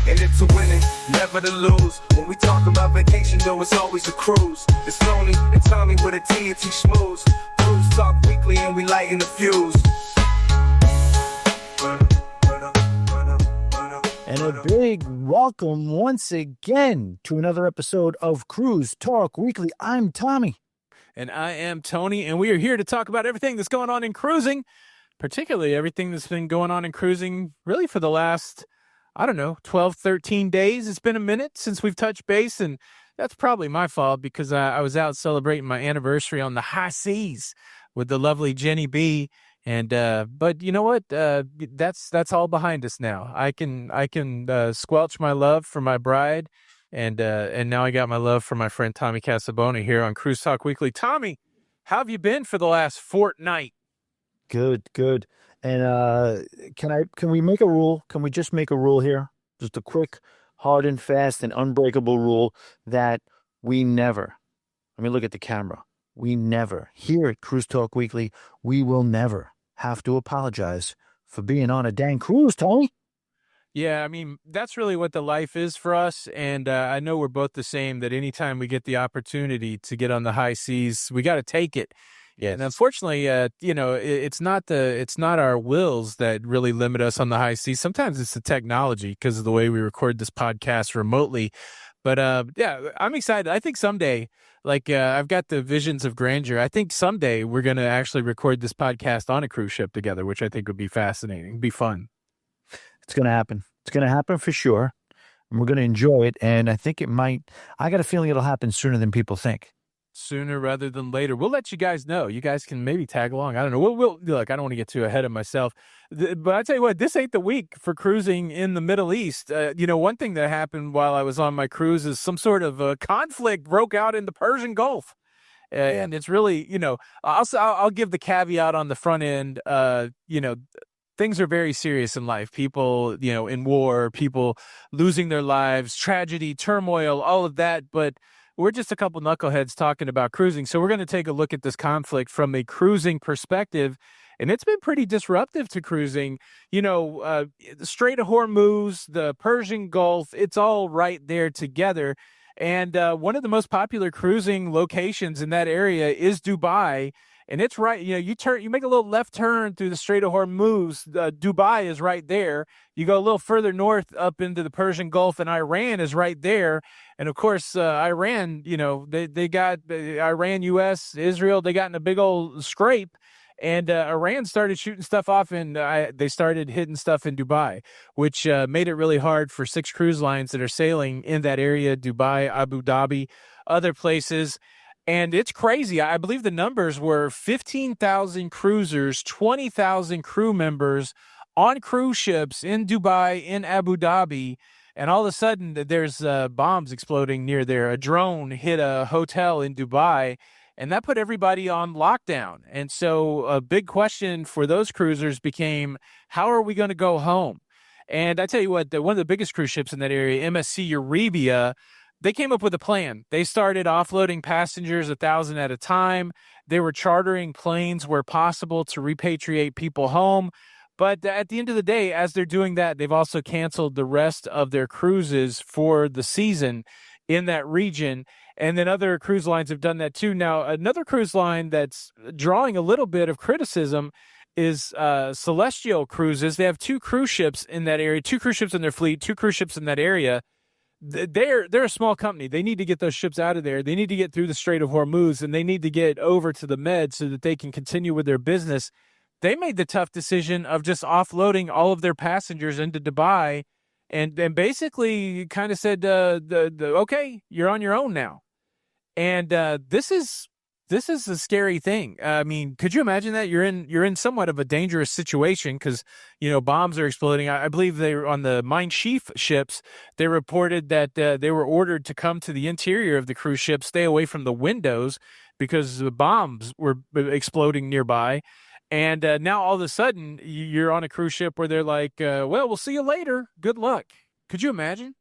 and it's a winning, never to lose. When we talk about vacation, though, it's always a cruise. It's Tony and Tommy with a TNT schmooze. Cruise Talk Weekly and we lighten the fuse. And a big welcome once again to another episode of Cruise Talk Weekly. I'm Tommy. And I am Tony, and we are here to talk about everything that's going on in cruising, particularly everything that's been going on in cruising really for the last, 12, 13 days. It's been a minute since we've touched base, and that's probably my fault because I was out celebrating my anniversary on the high seas with the lovely Jenny B. And but you know what? That's all behind us now. I can squelch my love for my bride, and now I got my love for my friend Tommy Casabona here on Cruise Talk Weekly. Tommy, how have you been for the last fortnight? Good. And can we make a rule? Can we just make a rule here? Just a quick, hard and fast and unbreakable rule that we never, let me look at the camera. We never, here at Cruise Talk Weekly, we will never have to apologize for being on a dang cruise, Tony. Yeah, I mean, that's really what the life is for us. And I know we're both the same, that anytime we get the opportunity to get on the high seas, we got to take it. Yes. And unfortunately, it's not our wills that really limit us on the high seas. Sometimes it's the technology because of the way we record this podcast remotely. But yeah, I'm excited. I think someday, I've got the visions of grandeur. I think someday we're going to actually record this podcast on a cruise ship together, which I think would be fascinating, be fun. It's going to happen. It's going to happen for sure. And we're going to enjoy it. And I think I got a feeling it'll happen sooner than people think. Sooner rather than later. We'll let you guys know. You guys can maybe tag along. I don't know. We'll look, I don't want to get too ahead of myself. But I tell you what, this ain't the week for cruising in the Middle East. One thing that happened while I was on my cruise is some sort of conflict broke out in the Persian Gulf. And it's really, I'll give the caveat on the front end. Things are very serious in life. People, in war, people losing their lives, tragedy, turmoil, all of that. But we're just a couple knuckleheads talking about cruising. So we're going to take a look at this conflict from a cruising perspective. And it's been pretty disruptive to cruising. The Strait of Hormuz, the Persian Gulf, it's all right there together. And one of the most popular cruising locations in that area is Dubai. And it's right, you make a little left turn through the Strait of Hormuz. Dubai is right there. You go a little further north up into the Persian Gulf, and Iran is right there. And of course, Iran, they got Iran, U.S., Israel, they got in a big old scrape. And Iran started shooting stuff off, and they started hitting stuff in Dubai, which made it really hard for 6 cruise lines that are sailing in that area, Dubai, Abu Dhabi, other places. And it's crazy. I believe the numbers were 15,000 cruisers, 20,000 crew members on cruise ships in Dubai, in Abu Dhabi. And all of a sudden, there's bombs exploding near there. A drone hit a hotel in Dubai, and that put everybody on lockdown. And so a big question for those cruisers became, how are we going to go home? And I tell you what, one of the biggest cruise ships in that area, MSC Euribia, they came up with a plan. They started offloading passengers 1,000 at a time. They were chartering planes where possible to repatriate people home. But at the end of the day, as they're doing that, they've also canceled the rest of their cruises for the season in that region. And then other cruise lines have done that too. Now, another cruise line that's drawing a little bit of criticism is Celestial Cruises. They have 2 cruise ships in that area, 2 cruise ships in their fleet, 2 cruise ships in that area. They're a small company. They need to get those ships out of there. They need to get through the Strait of Hormuz, and they need to get over to the Med so that they can continue with their business. They made the tough decision of just offloading all of their passengers into Dubai, and basically kind of said, okay, you're on your own now. And this is a scary thing. I mean, could you imagine that you're in somewhat of a dangerous situation because, bombs are exploding. I believe they were on the Mein Schiff ships. They reported that they were ordered to come to the interior of the cruise ship, stay away from the windows because the bombs were exploding nearby. And now all of a sudden you're on a cruise ship where they're like, well, we'll see you later. Good luck. Could you imagine?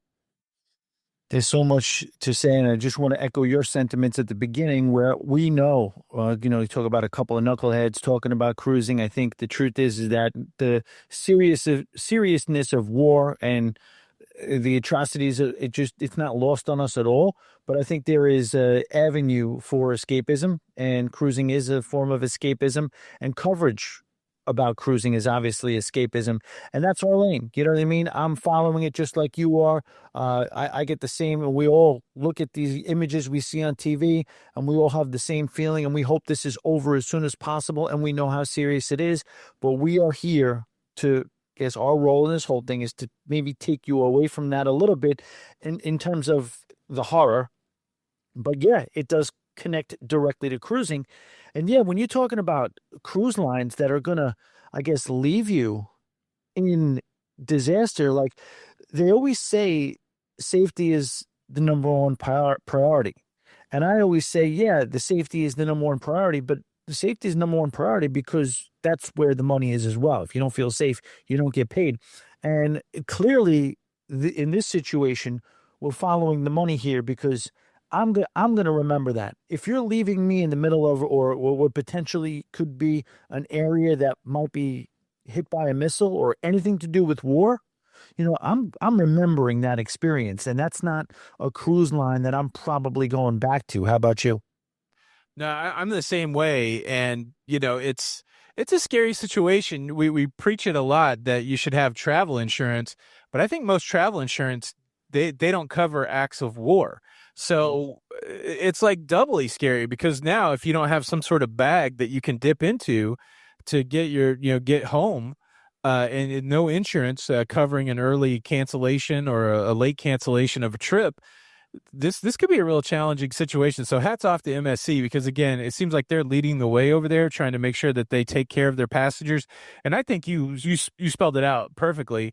There's so much to say, and I just want to echo your sentiments at the beginning where we know, you talk about a couple of knuckleheads talking about cruising. I think the truth is that the seriousness of war and the atrocities, it's not lost on us at all. But I think there is a avenue for escapism, and cruising is a form of escapism, and coverage about cruising is obviously escapism, and that's our lane. You know what I mean? I'm following it just like you are. I get the same, and we all look at these images we see on TV, and we all have the same feeling, and we hope this is over as soon as possible, and we know how serious it is. But we are here to, I guess our role in this whole thing is to maybe take you away from that a little bit in terms of the horror. But yeah, it does connect directly to cruising. And yeah, when you're talking about cruise lines that are going to, I guess, leave you in disaster, like they always say safety is the number one priority. And I always say, yeah, the safety is the number one priority, but the safety is number one priority because that's where the money is as well. If you don't feel safe, you don't get paid. And clearly, in this situation, we're following the money here because I'm going to remember that. If you're leaving me in the middle of or what potentially could be an area that might be hit by a missile or anything to do with war, I'm remembering that experience, and that's not a cruise line that I'm probably going back to. How about you? No, I'm the same way, and it's a scary situation. We preach it a lot that you should have travel insurance, but I think most travel insurance they don't cover acts of war. So it's like doubly scary because now if you don't have some sort of bag that you can dip into to get get home, and no insurance covering an early cancellation or a late cancellation of a trip, this could be a real challenging situation. So hats off to MSC because again, it seems like they're leading the way over there, trying to make sure that they take care of their passengers. And I think you spelled it out perfectly.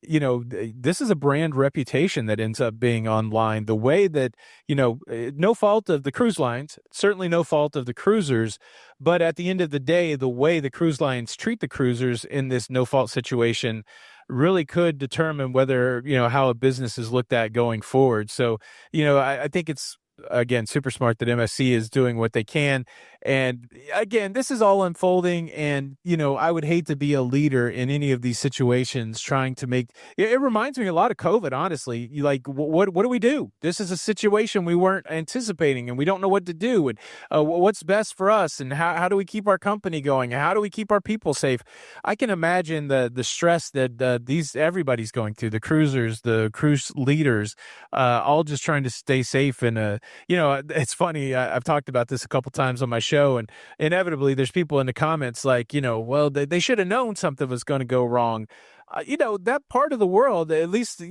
This is a brand reputation that ends up being online. The way that, no fault of the cruise lines, certainly no fault of the cruisers, but at the end of the day, the way the cruise lines treat the cruisers in this no fault situation really could determine whether, how a business is looked at going forward. So, I think it's, again, super smart that MSC is doing what they can. And again, this is all unfolding. And, I would hate to be a leader in any of these situations trying to make it reminds me a lot of COVID, honestly. What do we do? This is a situation we weren't anticipating and we don't know what to do. And what's best for us? And how do we keep our company going? How do we keep our people safe? I can imagine the stress that everybody's going through, the cruisers, the cruise leaders, all just trying to stay safe. And, it's funny. I've talked about this a couple times on my show, and inevitably there's people in the comments like, well, they should have known something was going to go wrong. That part of the world, at least,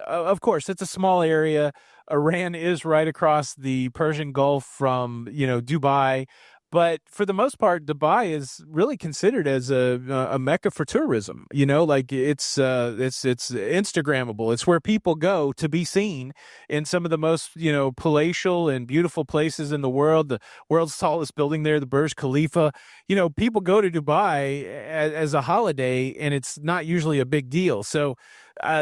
of course, it's a small area. Iran is right across the Persian Gulf from, Dubai. But for the most part, Dubai is really considered as a mecca for tourism. It's Instagrammable. It's where people go to be seen in some of the most palatial and beautiful places in the world. The world's tallest building there, the Burj Khalifa. People go to Dubai as a holiday, and it's not usually a big deal. So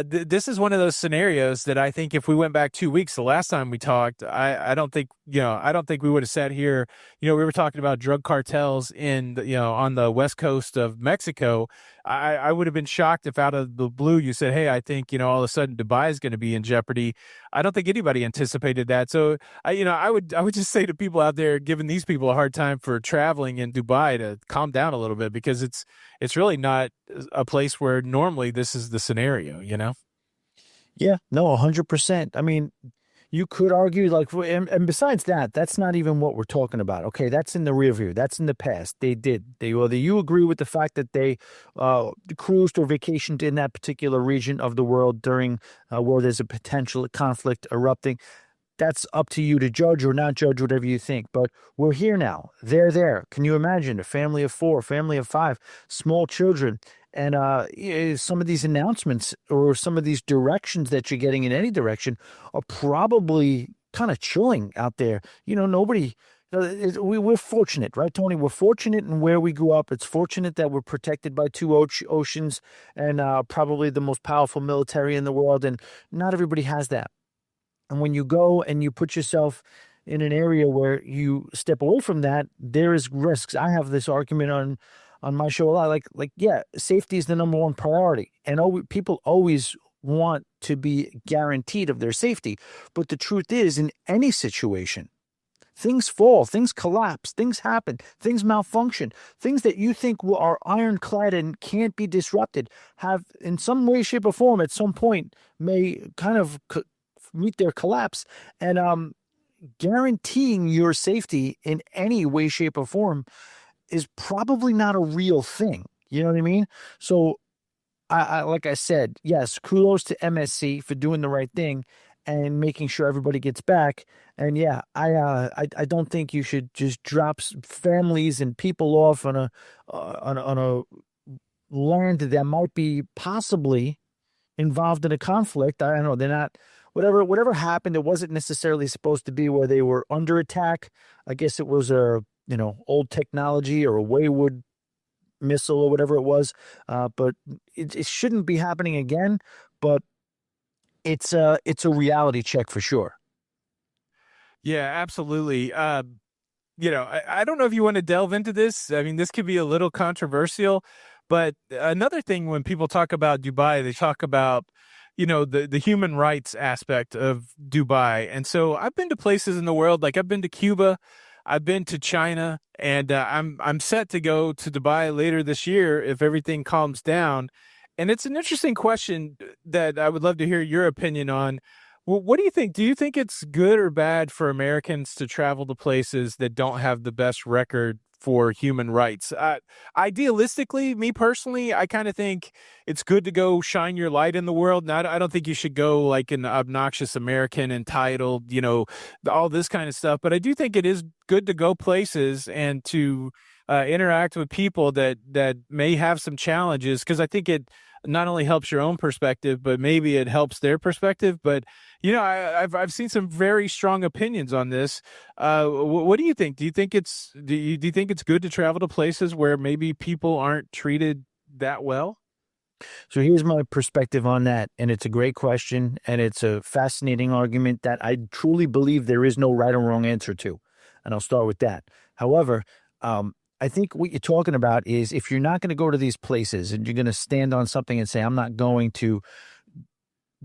this is one of those scenarios that I think if we went back 2 weeks, the last time we talked, I don't think we would have sat here. We were talking about drug cartels on the west coast of Mexico. I would have been shocked if out of the blue you said, hey, I think, all of a sudden Dubai is going to be in jeopardy. I don't think anybody anticipated that. So I would just say to people out there, giving these people a hard time for traveling in Dubai, to calm down a little bit, because it's really not a place where normally this is the scenario, Yeah, no, 100%. I mean, you could argue and besides that, that's not even what we're talking about. Okay, that's in the rear view. That's in the past. Whether you agree with the fact that they cruised or vacationed in that particular region of the world during where there's a potential conflict erupting. That's up to you to judge or not judge, whatever you think. But we're here now. They're there. Can you imagine a family of 4, a family of 5, small children? And some of these announcements or some of these directions that you're getting in any direction are probably kind of chilling out there. Nobody. We're fortunate, right, Tony? We're fortunate in where we grew up. It's fortunate that we're protected by 2 oceans and probably the most powerful military in the world. And not everybody has that. And when you go and you put yourself in an area where you step away from that, there is risks. I have this argument on my show a lot. Yeah, safety is the number one priority. And people always want to be guaranteed of their safety. But the truth is, in any situation, things fall, things collapse, things happen, things malfunction, things that you think are ironclad and can't be disrupted have, in some way, shape, or form, at some point, may kind of meet their collapse. And guaranteeing your safety in any way, shape, or form is probably not a real thing. You know what I mean? So, like I said, yes, kudos to MSC for doing the right thing and making sure everybody gets back. And yeah, I don't think you should just drop families and people off on a land that might be possibly involved in a conflict. I don't know. They're not, whatever happened, it wasn't necessarily supposed to be where they were under attack. I guess it was old technology or a wayward missile or whatever it was. But it shouldn't be happening again. But it's a reality check for sure. Yeah, absolutely. I don't know if you want to delve into this. I mean, this could be a little controversial, but another thing when people talk about Dubai, they talk about, the human rights aspect of Dubai. And so I've been to places in the world, like I've been to Cuba, I've been to China, and I'm set to go to Dubai later this year if everything calms down. And it's an interesting question that I would love to hear your opinion on. What do you think? Do you think it's good or bad for Americans to travel to places that don't have the best record for human rights? Idealistically, me personally, I kind of think it's good to go shine your light in the world. Now, I don't think you should go like an obnoxious American, entitled, all this kind of stuff. But I do think it is good to go places and to interact with people that may have some challenges, because I think it not only helps your own perspective, but maybe it helps their perspective. But I've seen some very strong opinions on this. What do you think? Do you think it's good to travel to places where maybe people aren't treated that well? So here's my perspective on that. And it's a great question. And it's a fascinating argument that I truly believe there is no right or wrong answer to. And I'll start with that. However, I think what you're talking about is, if you're not going to go to these places and you're going to stand on something and say, I'm not going to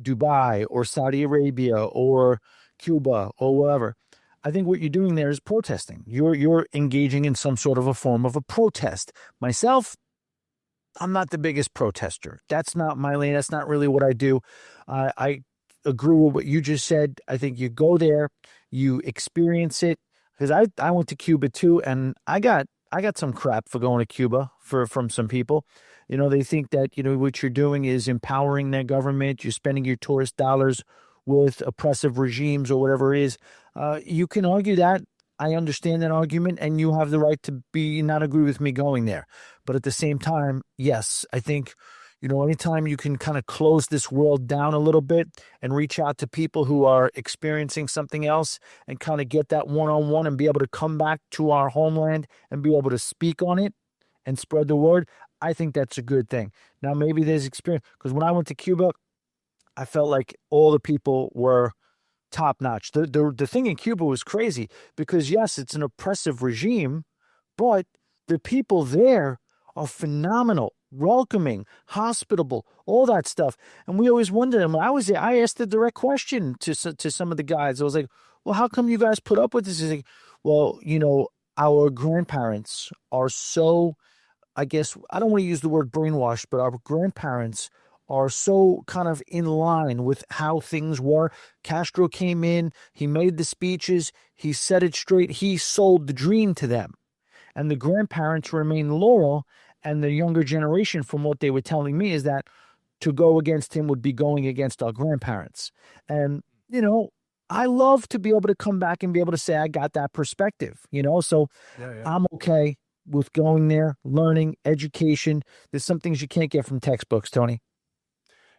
Dubai or Saudi Arabia or Cuba or whatever, I think what you're doing there is protesting. You're engaging in some sort of a form of a protest. Myself, I'm not the biggest protester. That's not my lane. That's not really what I do. I agree with what you just said. I think you go there, you experience it. Because I went to Cuba too, and I got some crap for going to Cuba from some people. They think that, what you're doing is empowering their government. You're spending your tourist dollars with oppressive regimes or whatever it is. You can argue that. I understand that argument, and you have the right to not agree with me going there. But at the same time, yes, I think, anytime you can kind of close this world down a little bit and reach out to people who are experiencing something else and kind of get that one-on-one and be able to come back to our homeland and be able to speak on it and spread the word, I think that's a good thing. Now, maybe there's experience, because when I went to Cuba, I felt like all the people were top notch. The thing in Cuba was crazy because, yes, it's an oppressive regime, but the people there are phenomenal, welcoming, hospitable, all that stuff. And we always wondered, and when I was there, I asked the direct question to some of the guys. I was like, well, how come you guys put up with this? He's like, well, our grandparents are so, I guess, I don't want to use the word brainwashed, but our grandparents are so kind of in line with how things were. Castro came in, he made the speeches, he said it straight, he sold the dream to them. And the grandparents remain loyal, and the younger generation, from what they were telling me, is that to go against him would be going against our grandparents. And, I love to be able to come back and be able to say I got that perspective, so yeah. I'm okay with going there, learning, education. There's some things you can't get from textbooks, Tony.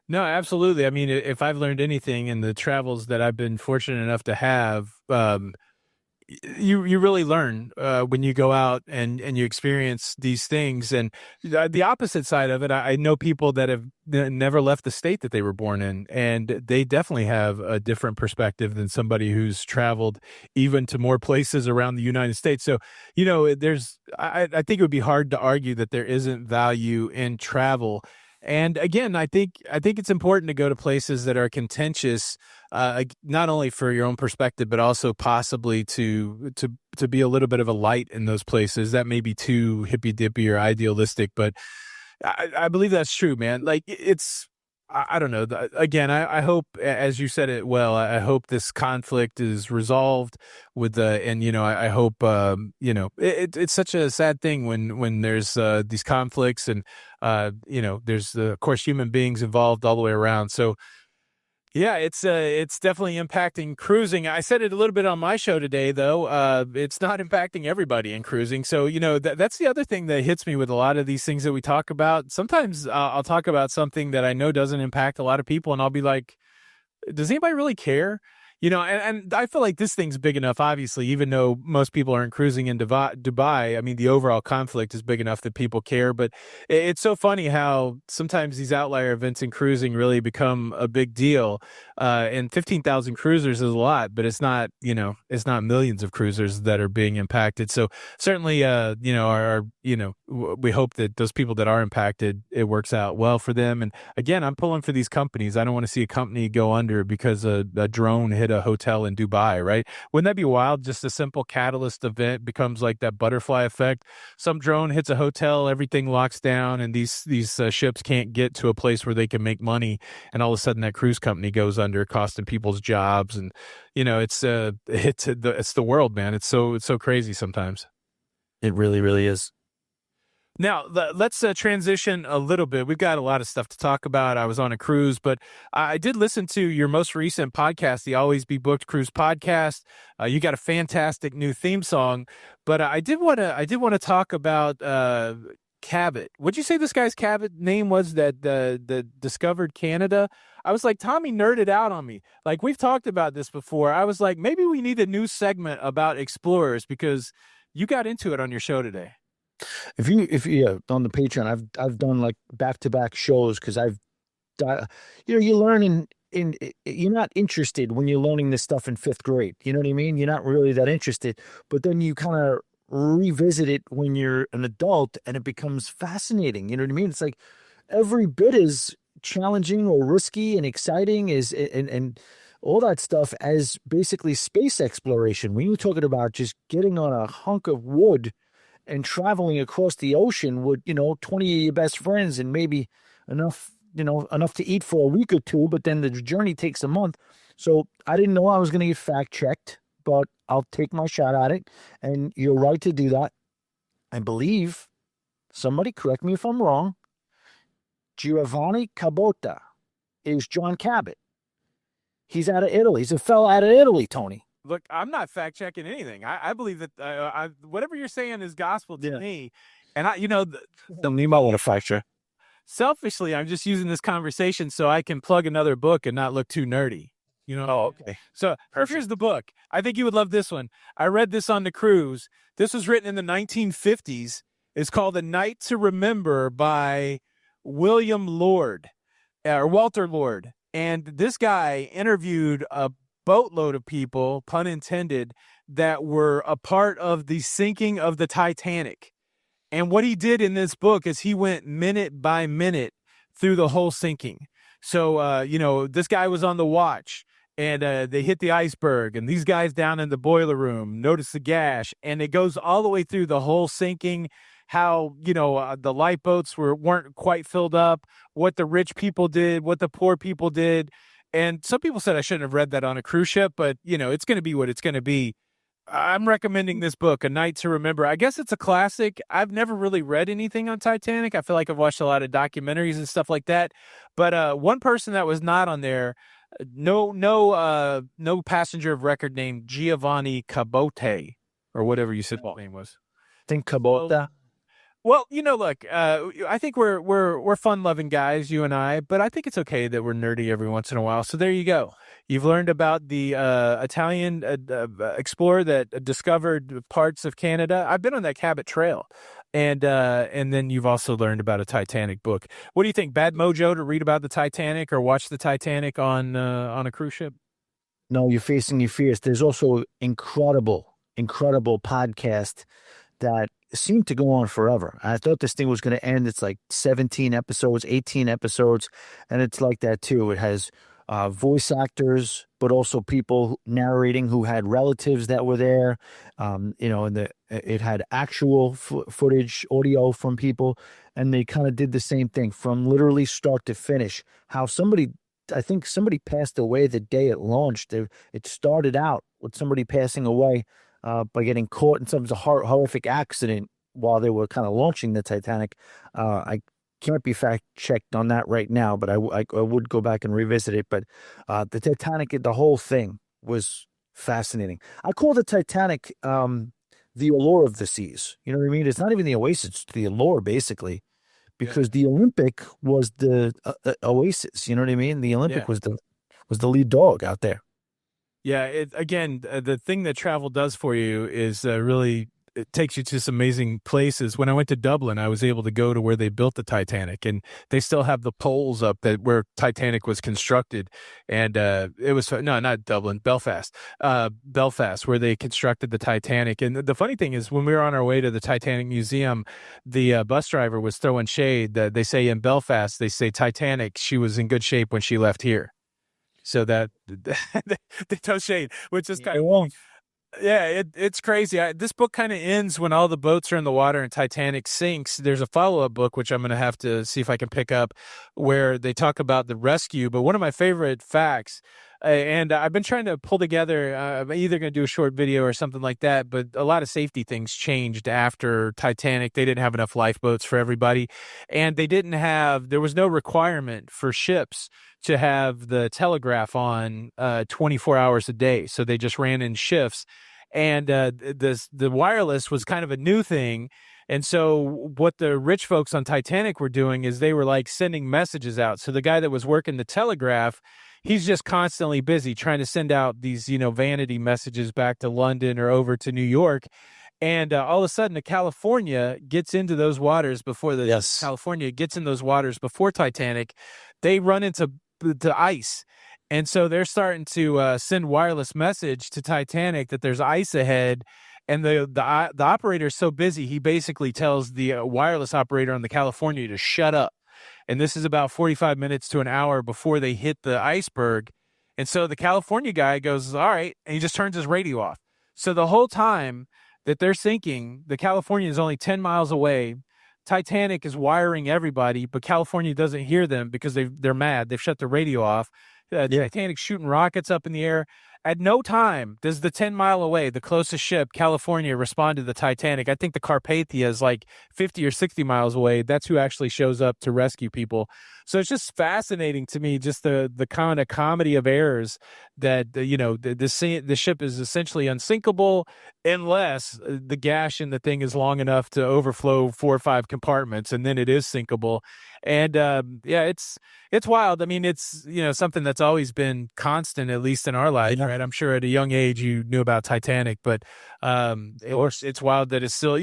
No, absolutely. I mean, if I've learned anything in the travels that I've been fortunate enough to have, you really learn when you go out and you experience these things. And the opposite side of it, I know people that have never left the state that they were born in, and they definitely have a different perspective than somebody who's traveled even to more places around the United States. So, I think it would be hard to argue that there isn't value in travel. And again, I think it's important to go to places that are contentious, not only for your own perspective, but also possibly to be a little bit of a light in those places. That may be too hippy dippy or idealistic, but I believe that's true, man. Like I don't know. Again, I hope, as you said it well, I hope this conflict is resolved with and I hope, it's such a sad thing when there's these conflicts and, there's of course human beings involved all the way around. So yeah, it's definitely impacting cruising. I said it a little bit on my show today, though. It's not impacting everybody in cruising. So, that's the other thing that hits me with a lot of these things that we talk about. Sometimes I'll talk about something that I know doesn't impact a lot of people, and I'll be like, does anybody really care? And I feel like this thing's big enough, obviously, even though most people aren't cruising in Dubai. I mean, the overall conflict is big enough that people care. But it's so funny how sometimes these outlier events in cruising really become a big deal. And 15,000 cruisers is a lot, but it's not millions of cruisers that are being impacted. So certainly, we hope that those people that are impacted, it works out well for them. And again, I'm pulling for these companies. I don't want to see a company go under because a drone hit a hotel in Dubai, right? Wouldn't that be wild? Just a simple catalyst event becomes like that butterfly effect. Some drone hits a hotel, everything locks down, and these ships can't get to a place where they can make money. And all of a sudden, that cruise company goes under, costing people's jobs. And it's the world, man. It's so crazy sometimes. It really, really is. Now, let's transition a little bit. We've got a lot of stuff to talk about. I was on a cruise, but I did listen to your most recent podcast, the Always Be Booked Cruise podcast. You got a fantastic new theme song, but I did want to talk about Cabot. What'd you say this guy's Cabot name was that the discovered Canada? I was like, Tommy nerded out on me. Like, we've talked about this before. I was like, maybe we need a new segment about explorers because you got into it on your show today. If you on the Patreon, I've done like back-to-back shows because you learn you're not interested when you're learning this stuff in 5th grade. You know what I mean? You're not really that interested, but then you kind of revisit it when you're an adult and it becomes fascinating. You know what I mean? It's like every bit as challenging or risky and exciting and all that stuff as basically space exploration. When you're talking about just getting on a hunk of wood and traveling across the ocean with, 20 of your best friends and maybe enough to eat for a week or two, but then the journey takes a month. So I didn't know I was going to get fact checked, but I'll take my shot at it. And you're right to do that. I believe, somebody correct me if I'm wrong, Giovanni Cabota is John Cabot. He's out of Italy. He's a fella out of Italy, Tony. Look, I'm not fact checking anything. I believe that whatever you're saying is gospel to me. And you might want to fact check. Selfishly, I'm just using this conversation so I can plug another book and not look too nerdy. Oh, okay. So here's the book. I think you would love this one. I read this on the cruise. This was written in the 1950s. It's called A Night to Remember by William Lord, or Walter Lord. And this guy interviewed a boatload of people, pun intended, that were a part of the sinking of the Titanic. And what he did in this book is he went minute by minute through the whole sinking. So, this guy was on the watch and they hit the iceberg and these guys down in the boiler room noticed the gash, and it goes all the way through the whole sinking, how, the lifeboats weren't quite filled up, what the rich people did, what the poor people did. And some people said I shouldn't have read that on a cruise ship, but, it's going to be what it's going to be. I'm recommending this book, A Night to Remember. I guess it's a classic. I've never really read anything on Titanic. I feel like I've watched a lot of documentaries and stuff like that. But one person that was not on there, no passenger of record named Giovanni Cabote, or whatever you said his name was. I think Cabota. Well, look, I think we're fun-loving guys, you and I, but I think it's okay that we're nerdy every once in a while. So there you go. You've learned about the Italian explorer that discovered parts of Canada. I've been on that Cabot Trail, and then you've also learned about a Titanic book. What do you think? Bad mojo to read about the Titanic or watch the Titanic on a cruise ship? No, you're facing your fears. There's also incredible podcast that seemed to go on forever. I thought this thing was going to end. It's like 17 episodes, 18 episodes, and it's like that too. It has voice actors, but also people narrating who had relatives that were there. And it had actual footage, audio from people, and they kind of did the same thing from literally start to finish. I think somebody passed away the day it launched. It started out with somebody passing away by getting caught in some horrific accident while they were kind of launching the Titanic. I can't be fact checked on that right now, but I would go back and revisit it. But the Titanic, the whole thing was fascinating. I call the Titanic the allure of the seas. You know what I mean? It's not even the oasis; it's the allure, basically, because the Olympic was the oasis. You know what I mean? The Olympic was the lead dog out there. Yeah. The thing that travel does for you is really, it takes you to some amazing places. When I went to Dublin, I was able to go to where they built the Titanic, and they still have the poles up where Titanic was constructed. And it was not Dublin, Belfast, where they constructed the Titanic. And the funny thing is, when we were on our way to the Titanic Museum, the bus driver was throwing shade. They say in Belfast, they say Titanic, she was in good shape when she left here. So that they throw shade, which is kind of. Yeah, it's crazy. This book kind of ends when all the boats are in the water and Titanic sinks. There's a follow-up book, which I'm going to have to see if I can pick up, where they talk about the rescue. But one of my favorite facts, and I've been trying to pull together, I'm either going to do a short video or something like that, but a lot of safety things changed after Titanic. They didn't have enough lifeboats for everybody, and there was no requirement for ships to have the telegraph on 24 hours a day. So they just ran in shifts. And the wireless was kind of a new thing. And so what the rich folks on Titanic were doing is they were like sending messages out. So the guy that was working the telegraph, he's just constantly busy trying to send out these, vanity messages back to London or over to New York. And all of a sudden, the California gets into those waters before California gets in those waters before Titanic. They run into the ice. And so they're starting to send wireless message to Titanic that there's ice ahead. And the operator is so busy, he basically tells the wireless operator on the California to shut up. And this is about 45 minutes to an hour before they hit the iceberg. And so the California guy goes, all right, and he just turns his radio off. So the whole time that they're sinking, the California is only 10 miles away. Titanic is wiring everybody, but California doesn't hear them because they're mad. They've shut the radio off. Titanic's shooting rockets up in the air. At no time does the 10-mile away, the closest ship, California, respond to the Titanic. I think the Carpathia is like 50 or 60 miles away. That's who actually shows up to rescue people. So it's just fascinating to me, just the kind of comedy of errors that, the ship is essentially unsinkable unless the gash in the thing is long enough to overflow 4 or 5 compartments, and then it is sinkable. And it's wild. I mean, it's, something that's always been constant, at least in our life, right? I'm sure at a young age you knew about Titanic, but it's wild that it's still,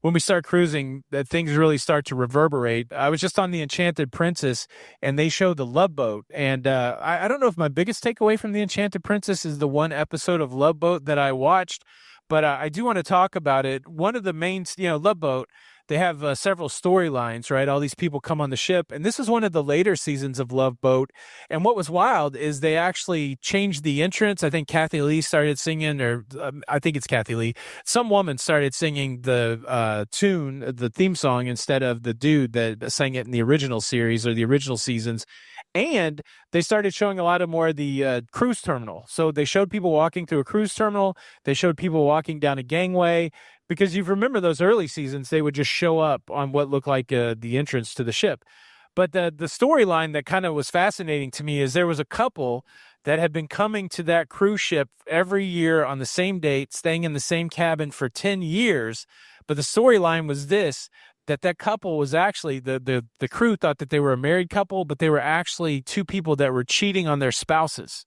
when we start cruising, that things really start to reverberate. I was just on the Enchanted Princess, and they showed the Love Boat. And I don't know if my biggest takeaway from the Enchanted Princess is the one episode of Love Boat that I watched, but I do want to talk about it. One of the main, Love Boat, they have several storylines, right? All these people come on the ship, and this is one of the later seasons of Love Boat. And what was wild is they actually changed the entrance. I think Kathy Lee started singing, or I think it's Kathy Lee. Some woman started singing the tune, the theme song, instead of the dude that sang it in the original series or the original seasons. And they started showing a lot of more of the cruise terminal. So they showed people walking through a cruise terminal. They showed people walking down a gangway. Because you remember those early seasons, they would just show up on what looked like the entrance to the ship. But the storyline that kind of was fascinating to me is there was a couple that had been coming to that cruise ship every year on the same date, staying in the same cabin for 10 years. But the storyline was this, that couple was actually, the crew thought that they were a married couple, but they were actually two people that were cheating on their spouses.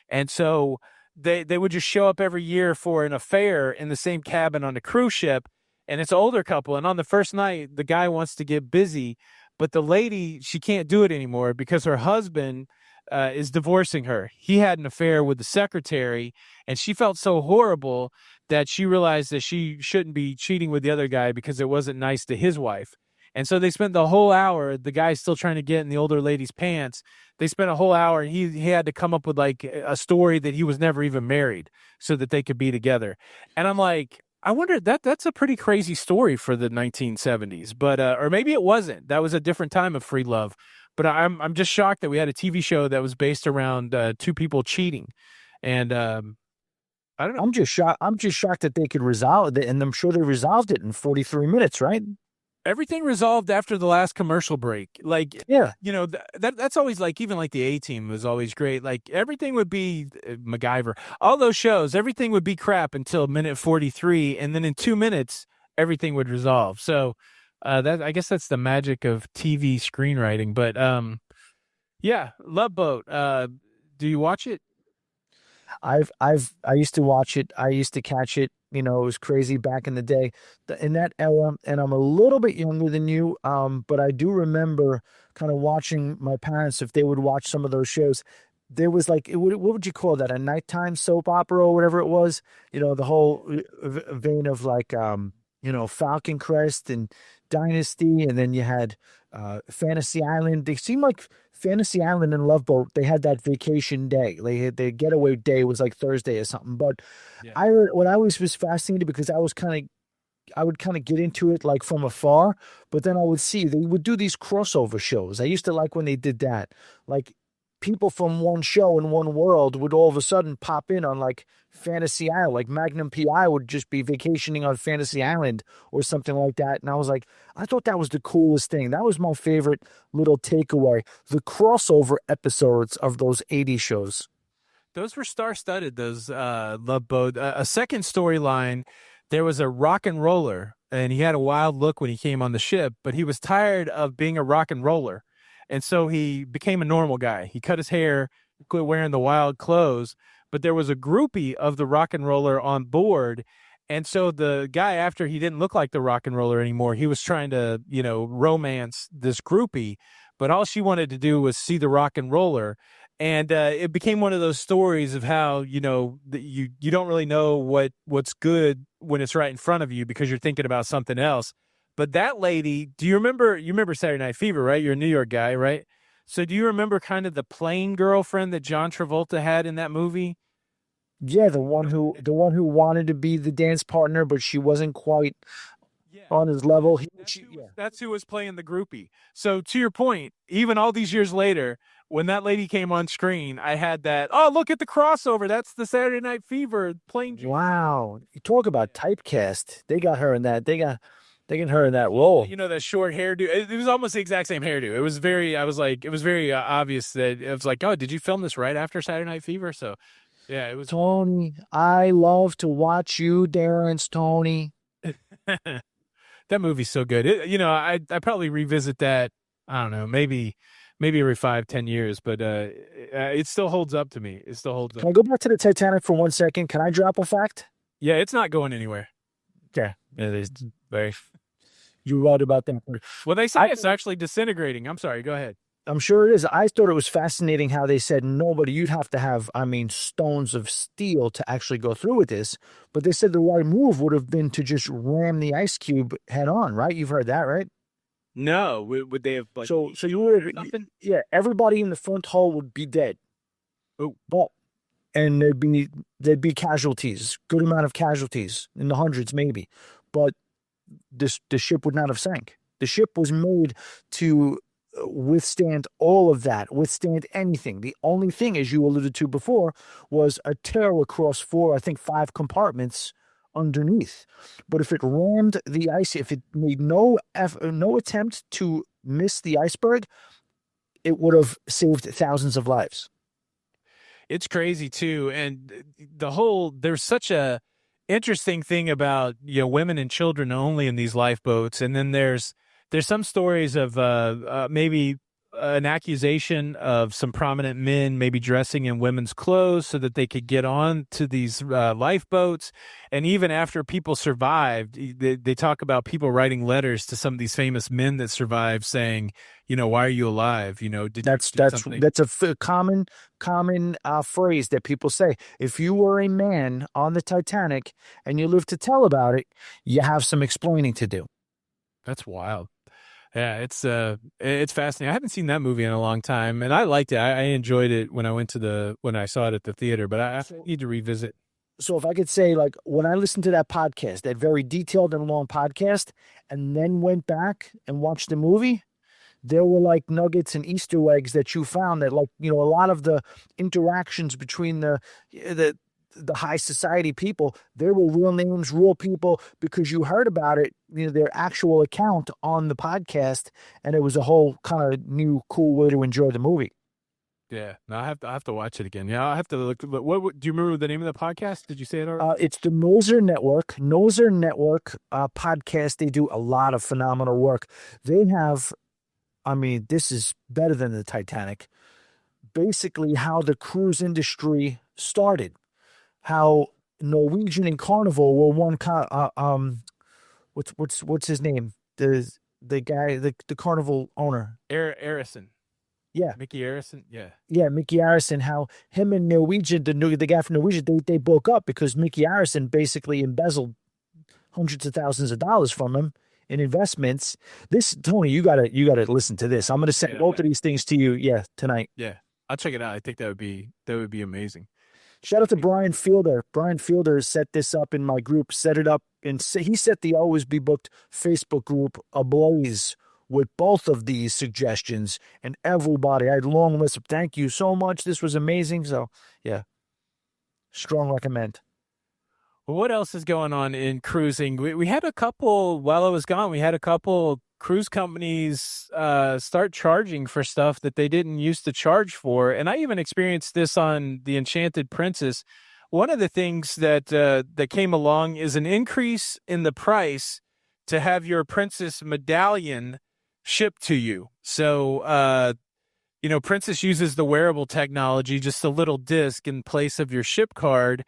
And so they would just show up every year for an affair in the same cabin on the cruise ship. And it's an older couple. And on the first night, the guy wants to get busy, but the lady, she can't do it anymore because her husband is divorcing her. He had an affair with the secretary, and she felt so horrible that she realized that she shouldn't be cheating with the other guy because it wasn't nice to his wife. And so they spent the whole hour, the guy's still trying to get in the older lady's pants. They spent a whole hour, and he had to come up with like a story that he was never even married so that they could be together. And I'm like, I wonder, that's a pretty crazy story for the 1970s, but or maybe it wasn't. That was a different time of free love. But I'm just shocked that we had a TV show that was based around two people cheating, and I don't know. I'm just shocked. I'm just shocked that they could resolve it, and I'm sure they resolved it in 43 minutes, right? Everything resolved after the last commercial break. Like, Yeah. you know, that's always like, even like the A-Team was always great. Like everything would be MacGyver. All those shows, everything would be crap until minute 43. And then in 2 minutes, everything would resolve. So that, I guess that's the magic of TV screenwriting. But yeah, Love Boat. Do you watch it? I used to watch it. I used to catch it. You know, it was crazy back in the day, in that era. And I'm a little bit younger than you, but I do remember kind of watching my parents, if they would watch some of those shows. There was like, what would you call that? A nighttime soap opera or whatever it was. You know, the whole vein of like, you know, Falcon Crest and Dynasty, and then you had Fantasy Island. They seemed like Fantasy Island and Love Boat, they had that vacation day. They had their getaway day was like Thursday or something. But Yeah. what I was fascinated because I would kind of get into it like from afar, but then I would see they would do these crossover shows. I used to like when they did that. Like people from one show in one world would all of a sudden pop in on like Fantasy Island. Like Magnum PI would just be vacationing on Fantasy Island or something like that. And I was like, I thought that was the coolest thing. That was my favorite little takeaway. The crossover episodes of those 80 shows. Those were star-studded, those Love Boat. A second storyline, there was a rock and roller, and he had a wild look when he came on the ship, but he was tired of being a rock and roller. And so he became a normal guy. He cut his hair, quit wearing the wild clothes, but there was a groupie of the rock and roller on board. And so the guy, after he didn't look like the rock and roller anymore, he was trying to, you know, romance this groupie, but all she wanted to do was see the rock and roller. And it became one of those stories of how, you know, you don't really know what's good when it's right in front of you because you're thinking about something else. But that lady, do you remember Saturday Night Fever, right? You're a New York guy, right? So do you remember kind of the plain girlfriend that John Travolta had in that movie? Yeah, the one who wanted to be the dance partner, but she wasn't quite Yeah. on his level. That's who was playing the groupie. So to your point, even all these years later, when that lady came on screen, I had that, oh, look at the crossover. That's the Saturday Night Fever plain. Wow. You talk about typecast. They got her in that. They got her in that role. You know, that short hairdo. It was almost the exact same hairdo. It was very obvious that it was like, oh, did you film this right after Saturday Night Fever? So, yeah, it was. Tony, I love to watch you dance, Tony. That movie's so good. I probably revisit that. I don't know, maybe every 5-10 years, but it still holds up to me. It still holds up. Can I go back to the Titanic for 1 second? Can I drop a fact? Yeah, it's not going anywhere. Yeah, it is very. You're right about that. Well, they say it's actually disintegrating. I'm sorry. Go ahead. I'm sure it is. I thought it was fascinating how they said nobody, you'd have to have, stones of steel to actually go through with this. But they said the right move would have been to just ram the ice cube head on, right? You've heard that, right? No, would they have? Like, So you would, yeah, everybody in the front hull would be dead. Oh, and there'd be casualties, good amount of casualties in the hundreds maybe, but the ship would not have sank. The ship was made to withstand all of that, withstand anything. The only thing, as you alluded to before, was a tear across 5 compartments underneath. But if it rammed the ice, if it made no attempt to miss the iceberg, it would have saved thousands of lives. It's crazy too, and there's such a interesting thing about, women and children only in these lifeboats, and then there's some stories of maybe an accusation of some prominent men maybe dressing in women's clothes so that they could get on to these lifeboats. And even after people survived, they talk about people writing letters to some of these famous men that survived saying, why are you alive? Did you do something? That's a common phrase that people say. If you were a man on the Titanic and you live to tell about it, you have some explaining to do. That's wild. Yeah, it's fascinating. I haven't seen that movie in a long time, and I liked it. I enjoyed it when I saw it at the theater, but I need to revisit. So if I could say, like, when I listened to that podcast, that very detailed and long podcast, and then went back and watched the movie, there were like nuggets and Easter eggs that you found that, like, a lot of the interactions between the high society people, there were real names, real people, because you heard about it, their actual account on the podcast, and it was a whole kind of new, cool way to enjoy the movie. Yeah, no, I have to watch it again. Yeah, I have to look. What do you remember the name of the podcast? Did you say it already? It's the Noser Network. Noser Network podcast. They do a lot of phenomenal work. They have, this is better than the Titanic. Basically, how the cruise industry started. How Norwegian and Carnival were one what's his name? The guy, the Carnival owner. Arison. Yeah. Mickey Arison. Yeah. Yeah, Mickey Arison, how him and Norwegian, the guy from Norwegian, they broke up because Mickey Arison basically embezzled hundreds of thousands of dollars from him in investments. This, Tony, you gotta listen to this. I'm gonna send both of these things to you, tonight. Yeah. I'll check it out. I think that would be amazing. Shout out to Brian Fielder. Brian Fielder set this up in my group, set it up, and he set the Always Be Booked Facebook group ablaze with both of these suggestions, and everybody, I had a long list of thank you so much. This was amazing. So, yeah, strong recommend. Well, what else is going on in cruising? We had a couple, while I was gone, we had a couple cruise companies start charging for stuff that they didn't used to charge for. And I even experienced this on the Enchanted Princess. One of the things that came along is an increase in the price to have your Princess Medallion shipped to you. So, Princess uses the wearable technology, just a little disc in place of your ship card.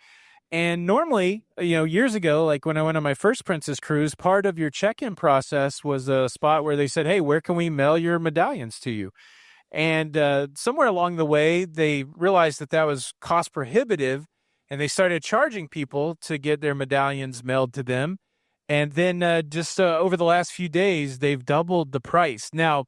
And normally, years ago, like when I went on my first Princess cruise, part of your check-in process was a spot where they said, hey, where can we mail your medallions to you? And somewhere along the way, they realized that was cost prohibitive, and they started charging people to get their medallions mailed to them. And then just over the last few days, they've doubled the price. Now,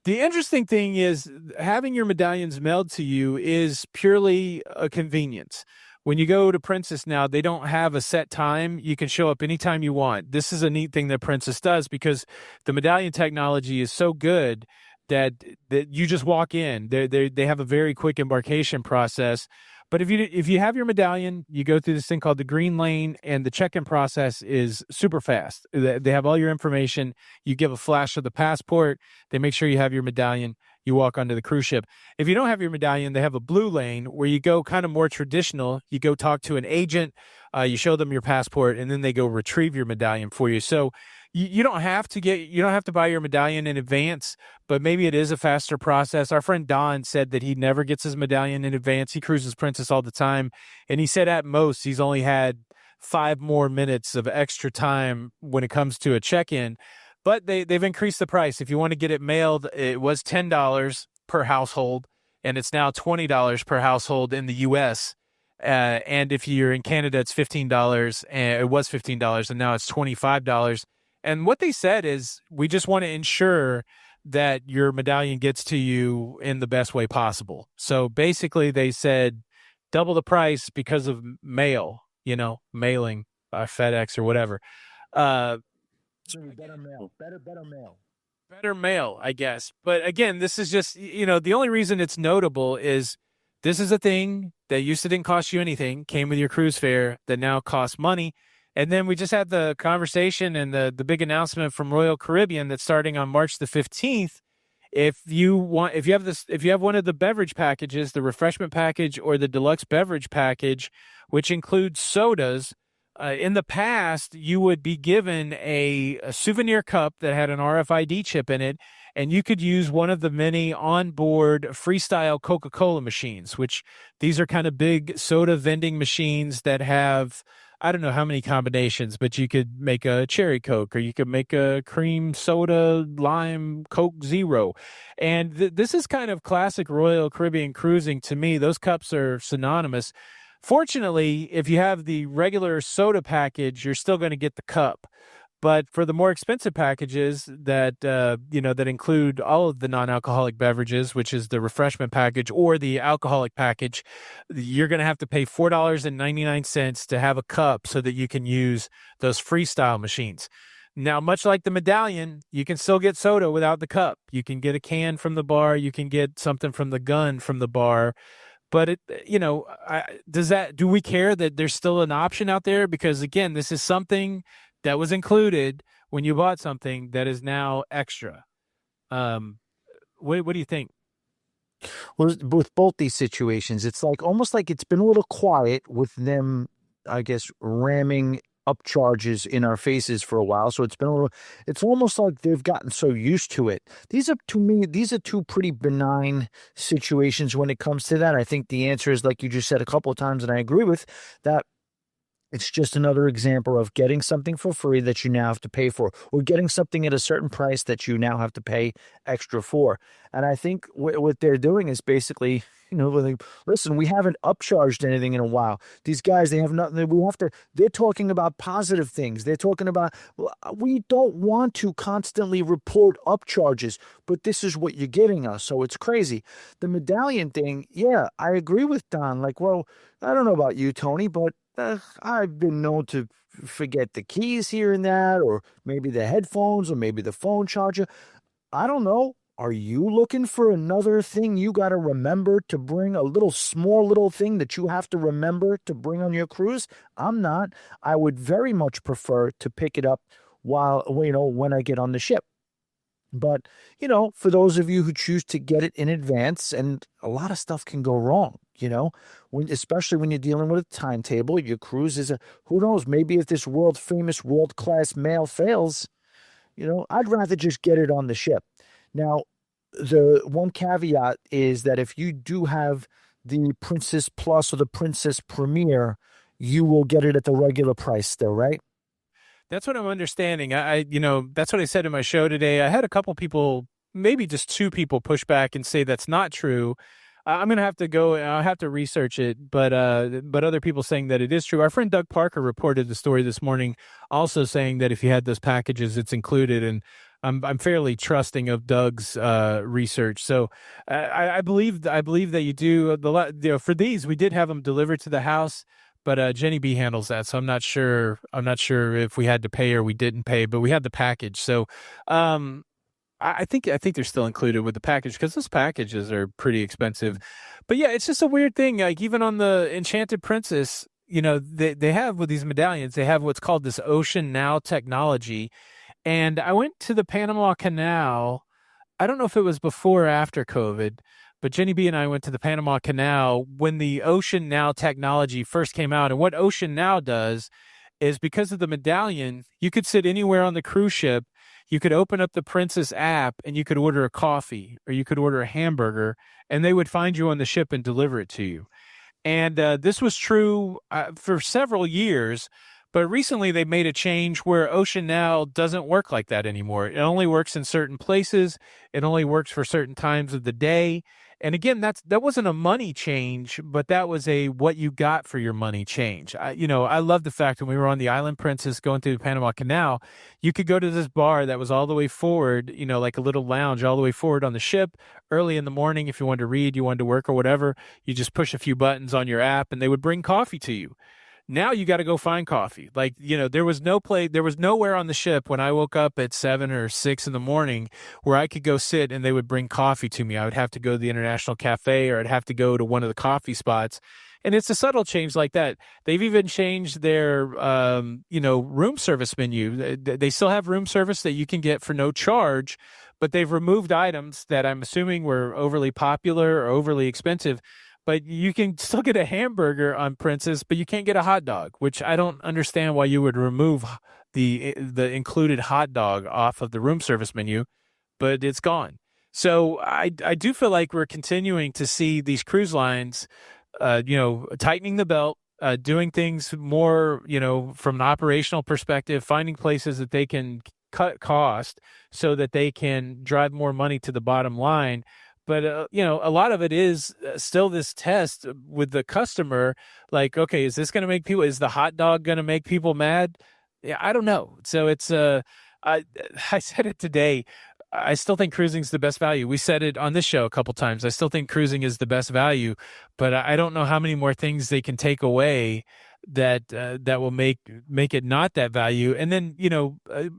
the interesting thing is having your medallions mailed to you is purely a convenience. When you go to Princess now, they don't have a set time. You can show up anytime you want. This is a neat thing that Princess does because the medallion technology is so good that you just walk in. They have a very quick embarkation process. But if you have your medallion, you go through this thing called the green lane, and the check-in process is super fast. They have all your information. You give a flash of the passport. They make sure you have your medallion. You walk onto the cruise ship. If you don't have your medallion, they have a blue lane where you go kind of more traditional. You go talk to an agent, you show them your passport, and then they go retrieve your medallion for you. So you don't have to buy your medallion in advance, but maybe it is a faster process. Our friend Don said that he never gets his medallion in advance. He cruises Princess all the time, and he said at most he's only had 5 more minutes of extra time when it comes to a check-in. But they've increased the price. If you want to get it mailed, it was $10 per household, and it's now $20 per household in the U.S. And if you're in Canada, it's $15, and it was $15, and now it's $25. And what they said is, we just want to ensure that your medallion gets to you in the best way possible. So basically, they said double the price because of mailing by FedEx or whatever. Better mail. Better mail, I guess. But again, this is just, the only reason it's notable is this is a thing that used to didn't cost you anything, came with your cruise fare, that now costs money. And then we just had the conversation and the big announcement from Royal Caribbean that starting on March the 15th, if you have one of the beverage packages, the refreshment package or the deluxe beverage package, which includes sodas, in the past, you would be given a souvenir cup that had an RFID chip in it, and you could use one of the many onboard freestyle Coca-Cola machines, which these are kind of big soda vending machines that have, I don't know how many combinations, but you could make a cherry Coke, or you could make a cream soda, lime Coke Zero. And this is kind of classic Royal Caribbean cruising to me. Those cups are synonymous. Fortunately, if you have the regular soda package, you're still going to get the cup. But for the more expensive packages that that include all of the non-alcoholic beverages, which is the refreshment package or the alcoholic package, you're going to have to pay $4.99 to have a cup so that you can use those freestyle machines. Now, much like the Medallion, you can still get soda without the cup. You can get a can from the bar. You can get something from the gun from the bar. But do we care that there's still an option out there? Because again, this is something that was included when you bought something that is now extra. What do you think? Well, with both these situations, it's like almost like it's been a little quiet with them, I guess, ramming up charges in our faces for a while. So it's almost like they've gotten so used to it. These are two pretty benign situations when it comes to that. I think the answer is, like you just said a couple of times, and I agree with that. It's just another example of getting something for free that you now have to pay for, or getting something at a certain price that you now have to pay extra for. And I think what they're doing is basically, like, listen, we haven't upcharged anything in a while. These guys, they have nothing. They're talking about positive things. They're talking about, well, we don't want to constantly report upcharges, but this is what you're giving us. So it's crazy. The Medallion thing, yeah, I agree with Don. Like, well, I don't know about you, Tony, but I've been known to forget the keys here and that, or maybe the headphones, or maybe the phone charger. I don't know. Are you looking for another thing you got to remember to bring, a small little thing that you have to remember to bring on your cruise? I'm not. I would very much prefer to pick it up when I get on the ship. But, for those of you who choose to get it in advance, and a lot of stuff can go wrong, especially when you're dealing with a timetable. Your cruise is who knows, maybe if this famous world-class mail fails, I'd rather just get it on the ship. Now, the one caveat is that if you do have the Princess Plus or the Princess Premier, you will get it at the regular price still, right? That's what I'm understanding. That's what I said in my show today. I had a couple people, maybe just two people, push back and say that's not true. I'm going to have to go, I'll have to research it, but other people saying that it is true. Our friend Doug Parker reported the story this morning, also saying that if you had those packages, it's included. And I'm fairly trusting of Doug's research. So I believe that you do. For these, we did have them delivered to the house. But Jenny B handles that, so I'm not sure if we had to pay or we didn't pay, but we had the package. So I think they're still included with the package, because those packages are pretty expensive. But yeah, it's just a weird thing. Like even on the Enchanted Princess, they have, with these medallions, they have what's called this Ocean Now technology. And I went to the Panama Canal. I don't know if it was before or after COVID, but Jenny B and I went to the Panama Canal when the Ocean Now technology first came out. And what Ocean Now does is, because of the Medallion, you could sit anywhere on the cruise ship. You could open up the Princess app and you could order a coffee, or you could order a hamburger, and they would find you on the ship and deliver it to you. And this was true for several years. But recently they made a change where Ocean Now doesn't work like that anymore. It only works in certain places. It only works for certain times of the day. And again, that wasn't a money change, but that was a what you got for your money change. I love the fact when we were on the Island Princess going through the Panama Canal, you could go to this bar that was all the way forward, like a little lounge all the way forward on the ship early in the morning. If you wanted to read, you wanted to work or whatever, you just push a few buttons on your app and they would bring coffee to you. Now you got to go find coffee. Like, there was nowhere on the ship when I woke up at 7 or 6 in the morning where I could go sit and they would bring coffee to me. I would have to go to the International Cafe, or I'd have to go to one of the coffee spots. And it's a subtle change like that. They've even changed their, room service menu. They still have room service that you can get for no charge, but they've removed items that I'm assuming were overly popular or overly expensive. But you can still get a hamburger on Princess, but you can't get a hot dog, which I don't understand why you would remove the included hot dog off of the room service menu, but it's gone. So I do feel like we're continuing to see these cruise lines, tightening the belt, doing things more, from an operational perspective, finding places that they can cut cost so that they can drive more money to the bottom line. But, a lot of it is still this test with the customer. Like, okay, is is the hot dog going to make people mad? Yeah, I don't know. So it's, I said it today. I still think cruising is the best value. We said it on this show a couple times. I still think cruising is the best value, but I don't know how many more things they can take away that will make it not that value. And then,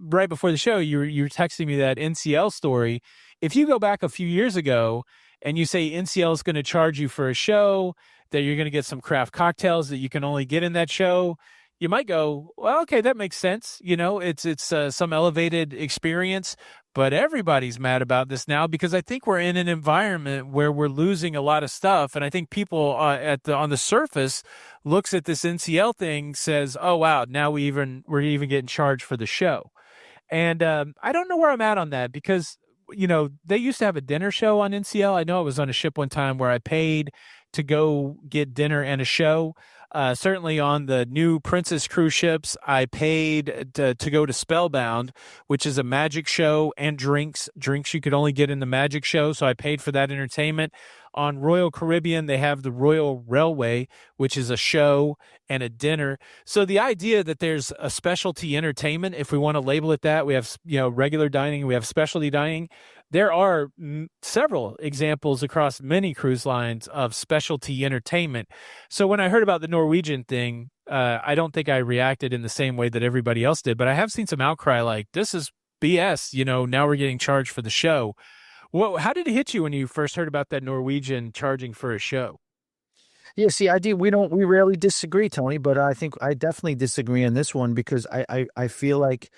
right before the show, you were texting me that NCL story. If you go back a few years ago and you say NCL is going to charge you for a show, that you're going to get some craft cocktails that you can only get in that show, you might go, well, okay, that makes sense. It's some elevated experience, but everybody's mad about this now because I think we're in an environment where we're losing a lot of stuff. And I think people on the surface looks at this NCL thing, says, oh, wow, now we're even getting charged for the show. And I don't know where I'm at on that because, they used to have a dinner show on NCL. I know I was on a ship one time where I paid to go get dinner and a show. Certainly on the new Princess cruise ships, I paid to go to Spellbound, which is a magic show and drinks you could only get in the magic show. So I paid for that entertainment. On Royal Caribbean, they have the Royal Railway, which is a show and a dinner. So the idea that there's a specialty entertainment, if we want to label it that, we have, regular dining, we have specialty dining. There are several examples across many cruise lines of specialty entertainment. So when I heard about the Norwegian thing, I don't think I reacted in the same way that everybody else did, but I have seen some outcry like, this is BS, now we're getting charged for the show. Well, how did it hit you when you first heard about that Norwegian charging for a show? Yeah, see, we rarely disagree, Tony, but I think I definitely disagree on this one because I feel like,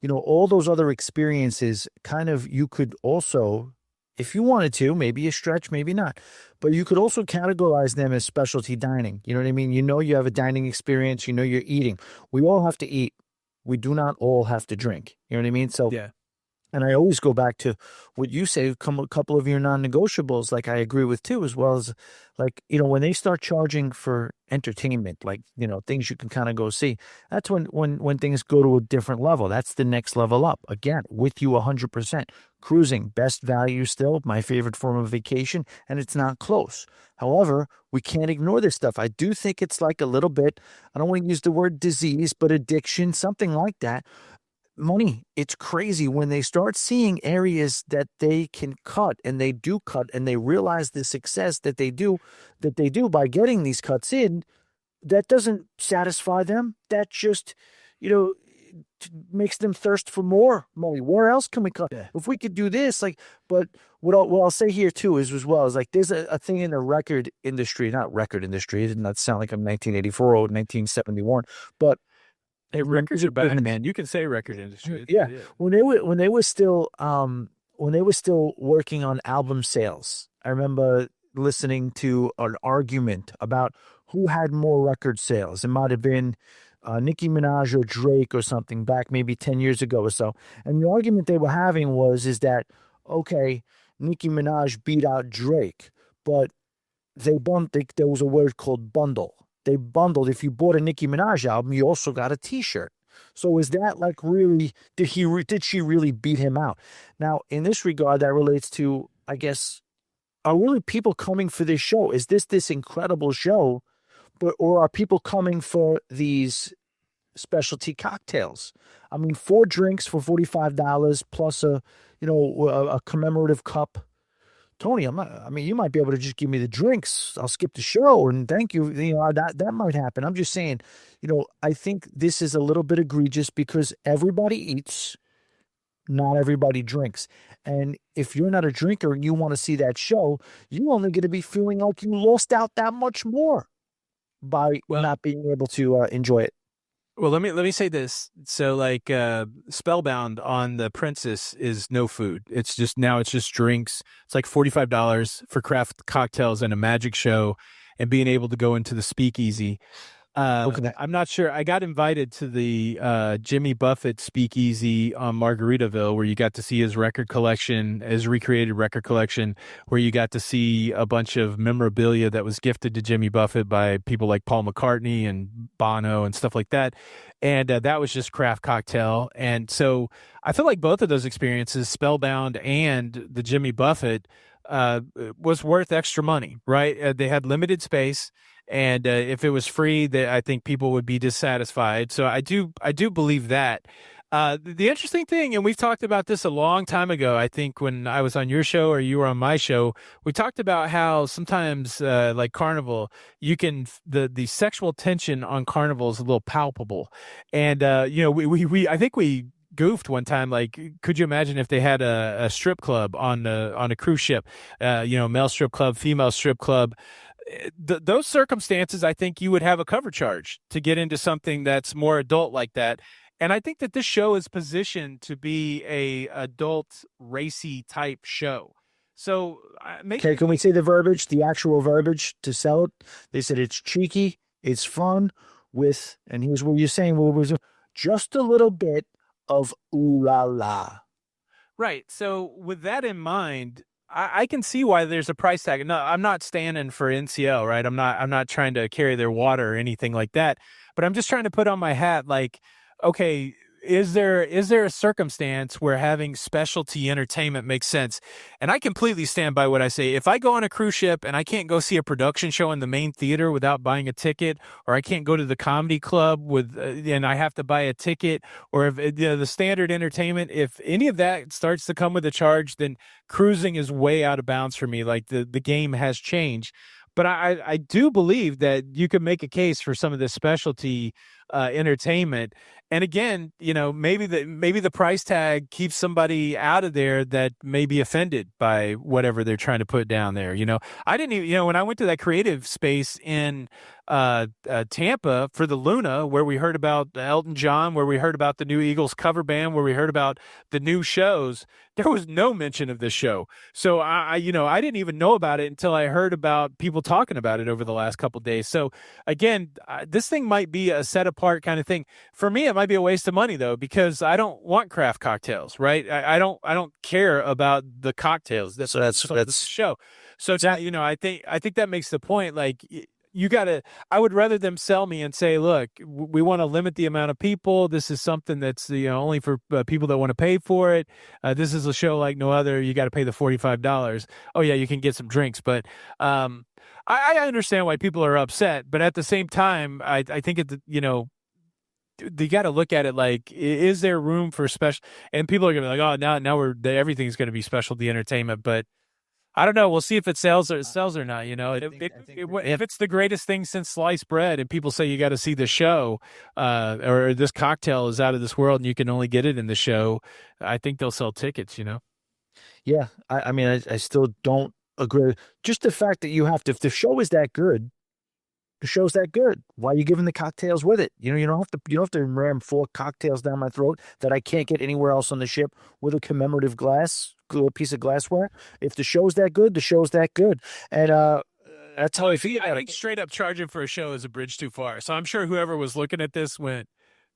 all those other experiences kind of, you could also, if you wanted to, maybe a stretch, maybe not, but you could also categorize them as specialty dining. You know what I mean? You have a dining experience, you're eating. We all have to eat. We do not all have to drink. You know what I mean? So, yeah. And I always go back to what you say, a couple of your non-negotiables, like I agree with too, as well as like, when they start charging for entertainment, like, things you can kind of go see, that's when things go to a different level. That's the next level up. Again, with you 100%. Cruising, best value still, my favorite form of vacation, and it's not close. However, we can't ignore this stuff. I do think it's like a little bit, I don't want to use the word disease, but addiction, something like that. Money, it's crazy when they start seeing areas that they can cut, and they do cut, and they realize the success that they do by getting these cuts in. That doesn't satisfy them. That just, makes them thirst for more money. Where else can we cut? Yeah. If we could do this, but what I'll say here too is, as well, is like there's a thing in the record industry, not record industry. It did not sound like I'm 1984 or 1971, but hey, records are bad, man. You can say record industry. Yeah. When they were still working on album sales, I remember listening to an argument about who had more record sales. It might have been Nicki Minaj or Drake or something back maybe 10 years ago or so. And the argument they were having is that, okay, Nicki Minaj beat out Drake, but there was a word called bundle. They bundled. If you bought a Nicki Minaj album, you also got a T-shirt. So is that like really? Did she really beat him out? Now, in this regard, that relates to, I guess, are really people coming for this show? Is this incredible show, or are people coming for these specialty cocktails? I mean, 4 drinks for $45 plus a commemorative cup. Tony, you might be able to just give me the drinks. I'll skip the show and thank you. That might happen. I'm just saying, I think this is a little bit egregious because everybody eats, not everybody drinks. And if you're not a drinker and you want to see that show, you're only going to be feeling like you lost out that much more by not being able to enjoy it. Well, let me say this. So like Spellbound on the Princess is no food. It's just drinks. It's like $45 for craft cocktails and a magic show and being able to go into the speakeasy. Look at that. I'm not sure. I got invited to the Jimmy Buffett speakeasy on Margaritaville, where you got to see his record collection, his recreated record collection, where you got to see a bunch of memorabilia that was gifted to Jimmy Buffett by people like Paul McCartney and Bono and stuff like that. And that was just craft cocktail. And so I feel like both of those experiences, Spellbound and the Jimmy Buffett, was worth extra money, right? They had limited space. And if it was free, I think people would be dissatisfied. So I do believe that. The interesting thing, and we've talked about this a long time ago, I think when I was on your show or you were on my show, we talked about how sometimes like Carnival, you can the sexual tension on Carnival is a little palpable. And we I think we goofed one time, like, could you imagine if they had a strip club on a cruise ship, male strip club, female strip club? Those circumstances, I think you would have a cover charge to get into something that's more adult like that. And I think that this show is positioned to be a adult racy type show. So Okay, can we say the verbiage, the actual verbiage to sell it? They said it's cheeky, it's fun with, and here's what you're saying, was just a little bit of ooh la la. Right. So with that in mind, I can see why there's a price tag. No, I'm not standing for NCL, right? I'm not trying to carry their water or anything like that. But I'm just trying to put on my hat, like, okay, is there a circumstance where having specialty entertainment makes sense? And I completely stand by what I say. If I go on a cruise ship and I can't go see a production show in the main theater without buying a ticket, or I can't go to the comedy club and I have to buy a ticket, or if the standard entertainment, if any of that starts to come with a charge, then cruising is way out of bounds for me. Like the game has changed. But I do believe that you could make a case for some of this specialty entertainment. And again, maybe the price tag keeps somebody out of there that may be offended by whatever they're trying to put down there. I didn't even, when I went to that creative space in Tampa for the Luna, where we heard about Elton John, where we heard about the new Eagles cover band, where we heard about the new shows, there was no mention of this show. So I didn't even know about it until I heard about people talking about it over the last couple of days. So again, this thing might be a set apart kind of thing. For me, it might be a waste of money though, because I don't want craft cocktails, right? I don't care about the cocktails. That's the show. So I think that makes the point. Like, I would rather them sell me and say, look, we want to limit the amount of people. This is something that's, only for people that want to pay for it. This is a show like no other. You got to pay the $45. Oh yeah, you can get some drinks. But I understand why people are upset. But at the same time, I think you got to look at it like, is there room for special? And people are going to be like, oh, now everything's going to be specialty entertainment. But I don't know. We'll see if it sells or not. If it's the greatest thing since sliced bread, and people say you got to see the show, or this cocktail is out of this world, and you can only get it in the show, I think they'll sell tickets. Yeah, I mean, I still don't agree. Just the fact that you have to, if the show is that good, the show's that good, why are you giving the cocktails with it? You don't have to ram 4 cocktails down my throat that I can't get anywhere else on the ship with a commemorative piece of glassware. If the show's that good, the show's that good. And that's how I feel. I think straight up charging for a show is a bridge too far. So I'm sure whoever was looking at this went,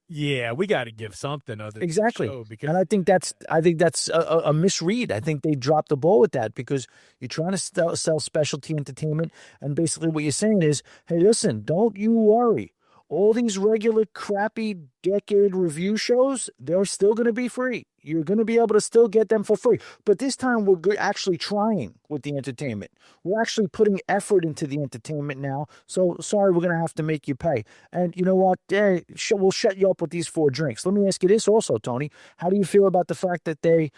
yeah, we got to give something other exactly. Than the show, because and I think that's a misread. I think they dropped the ball with that, because you're trying to sell specialty entertainment, and basically what you're saying is, hey, listen, don't you worry. All these regular crappy decade review shows, they're still going to be free. You're going to be able to still get them for free. But this time we're actually trying with the entertainment. We're actually putting effort into the entertainment now. So sorry, we're going to have to make you pay. And you know what? We'll shut you up with these 4 drinks. Let me ask you this also, Tony. How do you feel about the fact that they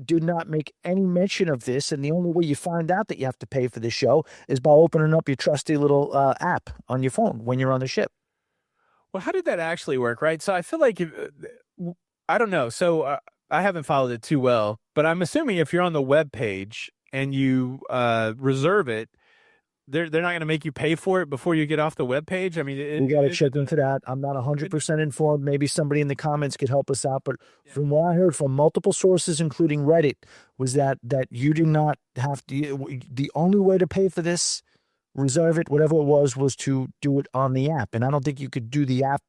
do not make any mention of this, and the only way you find out that you have to pay for the show is by opening up your trusty little app on your phone when you're on the ship? Well, how did that actually work, right? So I feel like, I don't know. So I haven't followed it too well, but I'm assuming if you're on the web page and you reserve it, they're not going to make you pay for it before you get off the web page. I mean, we got to check into that. I'm not 100% informed. Maybe somebody in the comments could help us out. But from what I heard from multiple sources, including Reddit, was that you do not have to. The only way to pay for this reserve it, whatever it was to do it on the app. And I don't think you could do the app,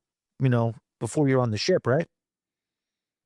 before you're on the ship, right?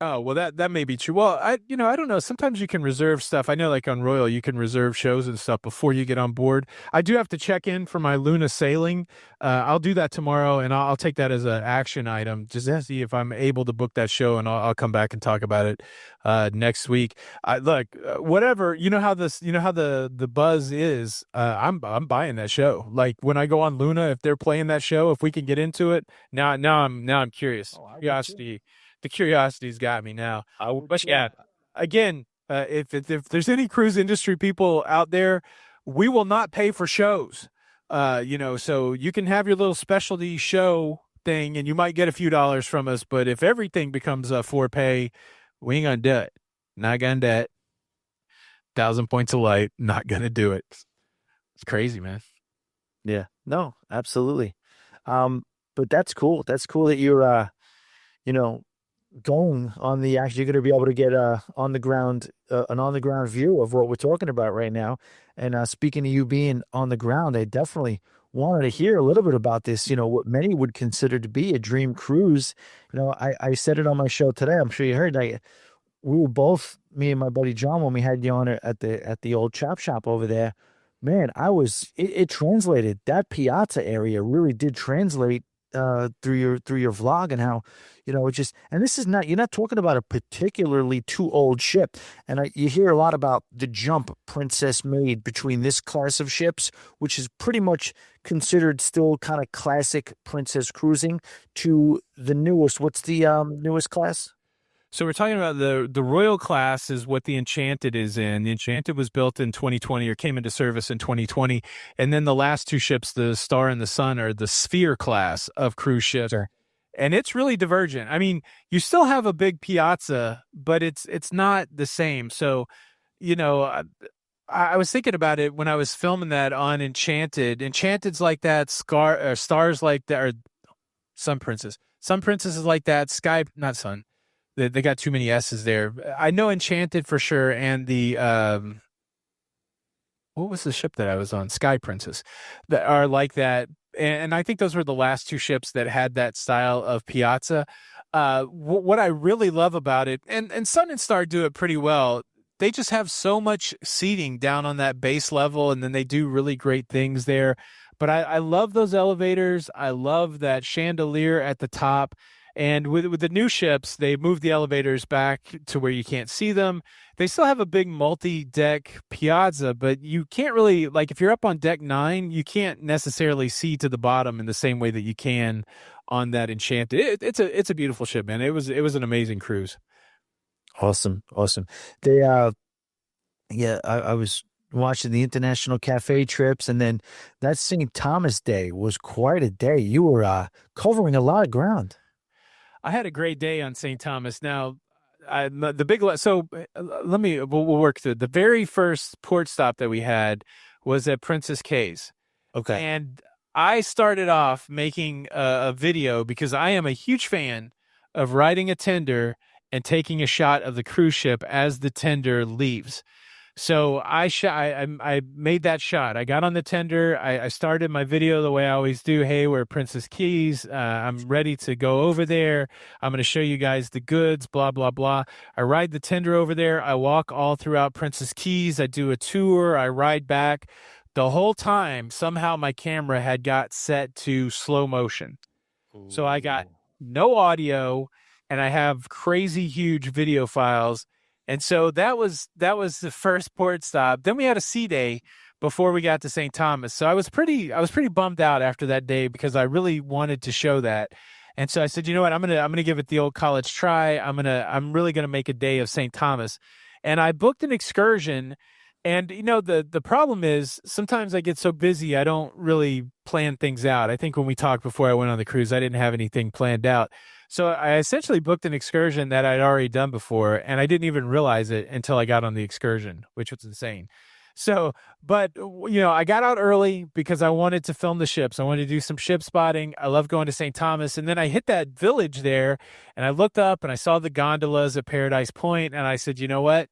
Oh, well, that may be true. Well, I don't know. Sometimes you can reserve stuff. I know, like on Royal, you can reserve shows and stuff before you get on board. I do have to check in for my Luna sailing. I'll do that tomorrow, and I'll take that as an action item just to see if I'm able to book that show, and I'll come back and talk about it next week. Look, whatever. You know how the buzz is. I'm buying that show. Like when I go on Luna, if they're playing that show, if we can get into it, now I'm curious. Curiosity. The curiosity's got me now. But yeah, again, if there's any cruise industry people out there, we will not pay for shows. So you can have your little specialty show thing, and you might get a few dollars from us. But if everything becomes for pay, we ain't gonna do it. Not gonna do it. 1,000 points of light. Not gonna do it. It's crazy, man. Yeah. No, absolutely. But that's cool. That's cool that you're, going on the actually, you're going to be able to get an on the ground view of what we're talking about right now. And speaking of you being on the ground, I definitely wanted to hear a little bit about this, what many would consider to be a dream cruise. I said it on my show today. I'm sure you heard. We were both, me and my buddy John, when we had you on at the old chop shop over there. Man, it translated. That Piazza area really did translate through your vlog, and how it just, and this is not, you're not talking about a particularly too old ship. And you hear a lot about the jump Princess made between this class of ships, which is pretty much considered still kind of classic Princess cruising, to the newest. What's the newest class? So we're talking about the Royal class is what the Enchanted is in. The Enchanted was built in 2020, or came into service in 2020. And then the last two ships, the Star and the Sun, are the Sphere class of cruise ships. Sure. And it's really divergent. I mean, you still have a big piazza, but it's not the same. So, I was thinking about it when I was filming that on Enchanted. Enchanted's like that, Star's like that, or Sun Princess. Sun Princess is like that, not Sun. They got too many S's there. I know Enchanted for sure, and the what was the ship that I was on? Sky Princess, that are like that. And I think those were the last two ships that had that style of piazza. What I really love about it, and Sun and Star do it pretty well. They just have so much seating down on that base level, and then they do really great things there. But I love those elevators. I love that chandelier at the top. And with the new ships, they moved the elevators back to where you can't see them. They still have a big multi-deck piazza, but you can't really, like if you're up on deck 9, you can't necessarily see to the bottom in the same way that you can on that Enchanted. It's a beautiful ship, man. It was an amazing cruise. Awesome. They I was watching the International Cafe trips, and then that St. Thomas Day was quite a day. You were covering a lot of ground. I had a great day on St. Thomas. Now, we'll work through it. The very first port stop that we had was at Princess K's. Okay. And I started off making a video because I am a huge fan of riding a tender and taking a shot of the cruise ship as the tender leaves. So I made that shot. I got on the tender. I started my video the way I always do. Hey, we're at Princess Keys. I'm ready to go over there. I'm going to show you guys the goods, blah, blah, blah. I ride the tender over there. I walk all throughout Princess Keys. I do a tour. I ride back. The whole time, somehow my camera had got set to slow motion. Ooh. So I got no audio, and I have crazy huge video files. And so that was the first port stop. Then we had a sea day before we got to St. Thomas. So I was pretty bummed out after that day because I really wanted to show that. And so I said, you know what, I'm gonna give it the old college try. I'm really gonna make a day of St. Thomas. And I booked an excursion. And the problem is sometimes I get so busy I don't really plan things out. I think when we talked before I went on the cruise, I didn't have anything planned out. So I essentially booked an excursion that I'd already done before, and I didn't even realize it until I got on the excursion, which was insane. So, but, I got out early because I wanted to film the ships. I wanted to do some ship spotting. I love going to St. Thomas. And then I hit that village there, and I looked up, and I saw the gondolas at Paradise Point, and I said, you know what?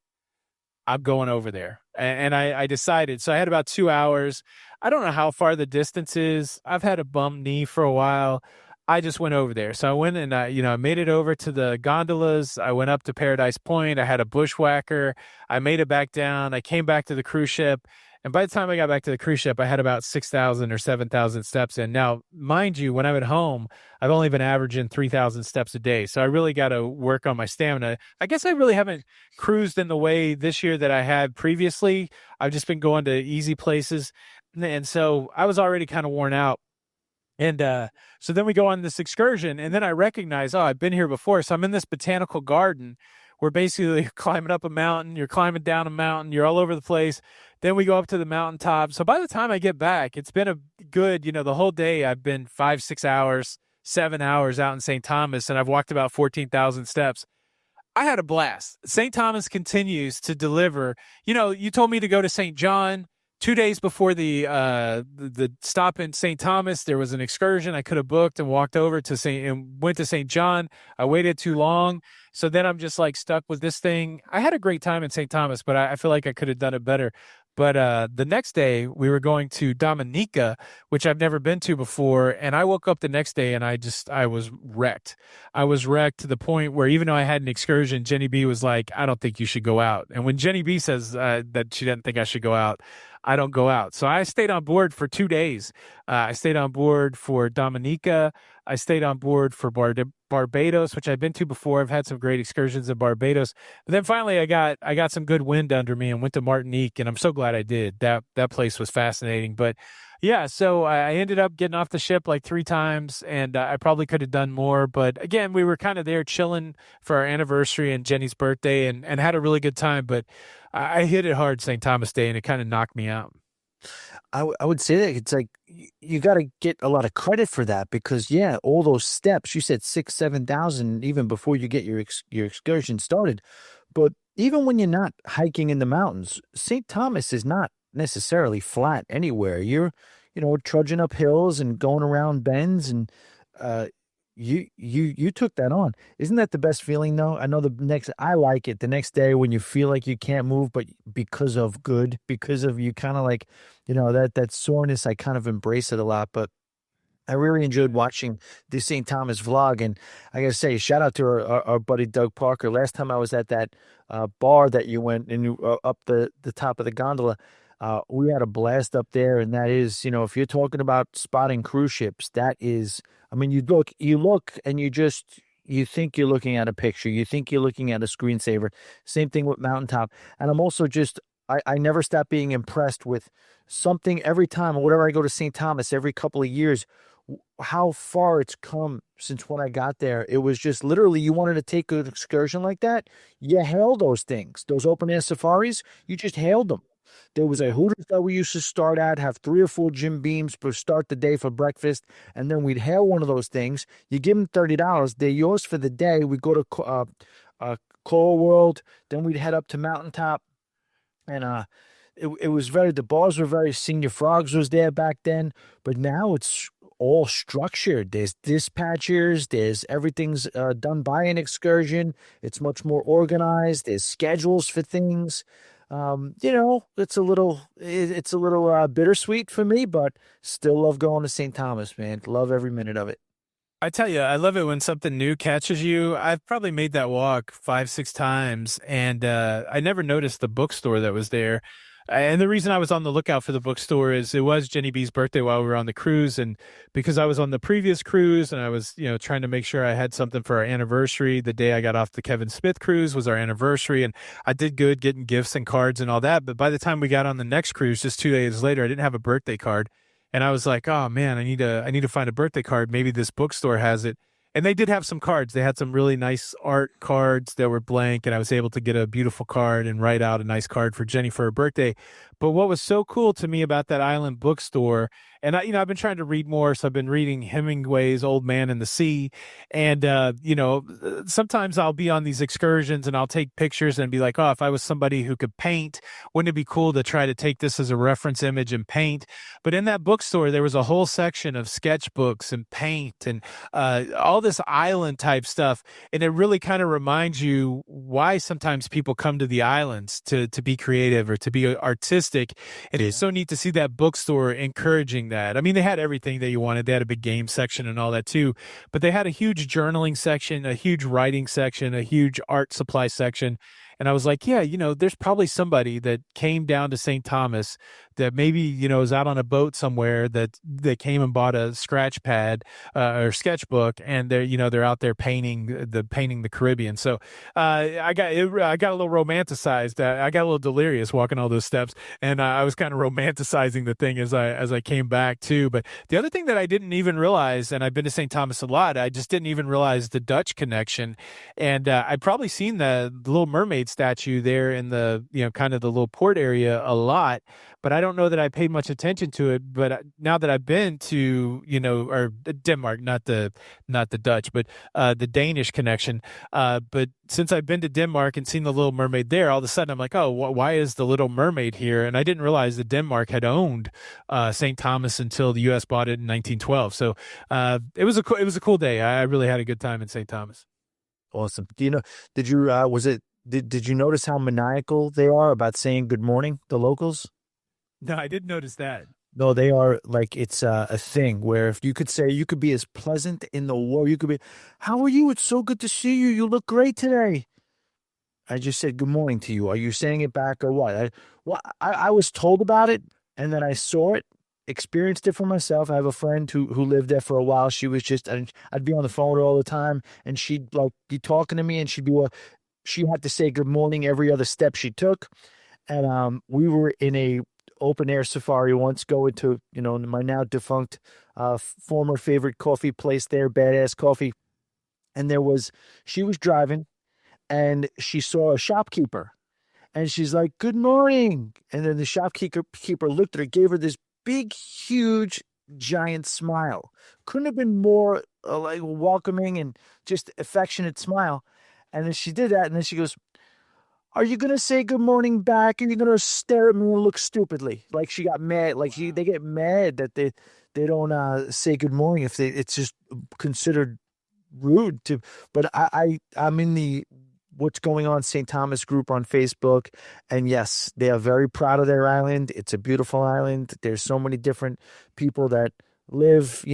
I'm going over there. And I decided. So I had about 2 hours. I don't know how far the distance is. I've had a bum knee for a while. I just went over there. So I went and I made it over to the gondolas. I went up to Paradise Point. I had a bushwhacker. I made it back down. I came back to the cruise ship. And by the time I got back to the cruise ship, I had about 6,000 or 7,000 steps in. Now, mind you, when I'm at home, I've only been averaging 3,000 steps a day. So I really got to work on my stamina. I guess I really haven't cruised in the way this year that I had previously. I've just been going to easy places. And so I was already kind of worn out. And so then we go on this excursion, and then I recognize, oh, I've been here before. So I'm in this botanical garden. We're basically climbing up a mountain. You're climbing down a mountain. You're all over the place. Then we go up to the mountaintop. So by the time I get back, it's been a good, the whole day I've been 5, 6 hours, 7 hours out in St. Thomas, and I've walked about 14,000 steps. I had a blast. St. Thomas continues to deliver. You told me to go to St. John. 2 days before the stop in St. Thomas, there was an excursion I could have booked and walked over to went to St. John. I waited too long. So then I'm just like stuck with this thing. I had a great time in St. Thomas, but I feel like I could have done it better. But the next day we were going to Dominica, which I've never been to before. And I woke up the next day and I was wrecked. I was wrecked to the point where even though I had an excursion, Jenny B was like, I don't think you should go out. And when Jenny B says that she didn't think I should go out, I don't go out. So I stayed on board for 2 days. I stayed on board for Dominica. I stayed on board for Barbados, which I've been to before. I've had some great excursions in Barbados. But then finally I got some good wind under me and went to Martinique, and I'm so glad I did. That place was fascinating. But yeah, so I ended up getting off the ship like 3 times, and I probably could have done more. But again, we were kind of there chilling for our anniversary and Jenny's birthday and had a really good time. But I hit it hard St. Thomas Day, and it kind of knocked me out. I would say that it's like you got to get a lot of credit for that because all those steps you said 6, 7,000 even before you get your excursion started. But even when you're not hiking in the mountains, St. Thomas is not necessarily flat anywhere. You're trudging up hills and going around bends, and you took that on. Isn't that the best feeling though? I know I like it the next day when you feel like you can't move, but because of you kind of like, that soreness, I kind of embrace it a lot. But I really enjoyed watching the St. Thomas vlog, and I gotta say, shout out to our buddy Doug Parker. Last time I was at that bar that you went and you up the top of the gondola, we had a blast up there. And that is, if you're talking about spotting cruise ships, that is, I mean, you look and you think you're looking at a picture, you think you're looking at a screensaver. Same thing with Mountaintop. And I'm also I never stop being impressed with something every time, or whatever I go to St. Thomas every couple of years, how far it's come since when I got there. It was just literally, you wanted to take an excursion like that, you hailed those things, those open air safaris, you just hailed them. There was a Hooters that we used to start at, have 3 or 4 Jim Beams to start the day for breakfast, and then we'd hail one of those things. You give them $30, they're yours for the day. We go to Coral World, then we'd head up to Mountaintop, and it was the bars were very, Senior Frogs was there back then, but now it's all structured. There's dispatchers, everything's done by an excursion. It's much more organized. There's schedules for things. It's a little bittersweet for me, but still love going to St. Thomas, man. Love every minute of it. I tell you, I love it when something new catches you. I've probably made that walk 5, 6 times, and I never noticed the bookstore that was there. And the reason I was on the lookout for the bookstore is it was Jenny B's birthday while we were on the cruise. And because I was on the previous cruise and I was, trying to make sure I had something for our anniversary, the day I got off the Kevin Smith cruise was our anniversary. And I did good getting gifts and cards and all that. But by the time we got on the next cruise, just 2 days later, I didn't have a birthday card. And I was like, oh man, I need to find a birthday card. Maybe this bookstore has it. And they did have some cards. They had some really nice art cards that were blank, and I was able to get a beautiful card and write out a nice card for Jenny for her birthday. But what was so cool to me about that island bookstore, and I've been trying to read more, so I've been reading Hemingway's Old Man and the Sea, and sometimes I'll be on these excursions and I'll take pictures and be like, oh, if I was somebody who could paint, wouldn't it be cool to try to take this as a reference image and paint? But in that bookstore, there was a whole section of sketchbooks and paint and all this island type stuff, and it really kind of reminds you why sometimes people come to the islands to be creative or to be artistic realistic. And it's so neat to see that bookstore encouraging that. I mean, they had everything that you wanted. They had a big game section and all that too, but they had a huge journaling section, a huge writing section, a huge art supply section. And I was like, yeah, there's probably somebody that came down to St. Thomas that maybe, is out on a boat somewhere that they came and bought a scratch pad or sketchbook, and they're out there painting the Caribbean. So I got a little romanticized. I got a little delirious walking all those steps, and I was kind of romanticizing the thing as I came back too. But the other thing that I didn't even realize, and I've been to St. Thomas a lot, I just didn't even realize the Dutch connection. And I'd probably seen the Little Mermaid statue there in the kind of the little port area a lot, but I don't know that I paid much attention to it. But now that I've been to or Denmark, not the Dutch, but the Danish connection, but since I've been to Denmark and seen the Little Mermaid there, all of a sudden I'm like, oh, why is the Little Mermaid here? And I didn't realize that Denmark had owned St. Thomas until the U.S. bought it in 1912. So it was a cool day. I really had a good time in St. Thomas. Awesome. Did you notice how maniacal they are about saying good morning, the locals? No, I didn't notice that. No, they are like, it's a thing where if you could be as pleasant in the world, you could be, how are you? It's so good to see you. You look great today. I just said good morning to you. Are you saying it back or what? I was told about it, and then I saw it, experienced it for myself. I have a friend who lived there for a while. She was I'd be on the phone with her all the time, and she'd be talking to me, and she had to say good morning every other step she took. And we were in a open air safari once, going to my now defunct former favorite coffee place there, Badass Coffee. And she was driving, and she saw a shopkeeper, and she's like, good morning. And then the shopkeeper looked at her, gave her this big, huge, giant smile. Couldn't have been more like welcoming and just affectionate smile. And then she did that, and then she goes, are you going to say good morning back? Are you going to stare at me and look stupidly? Like she got mad. Like they get mad that they don't say good morning if it's just considered rude to. But I'm in the What's Going On St. Thomas group on Facebook. And yes, they are very proud of their island. It's a beautiful island. There's so many different people that live,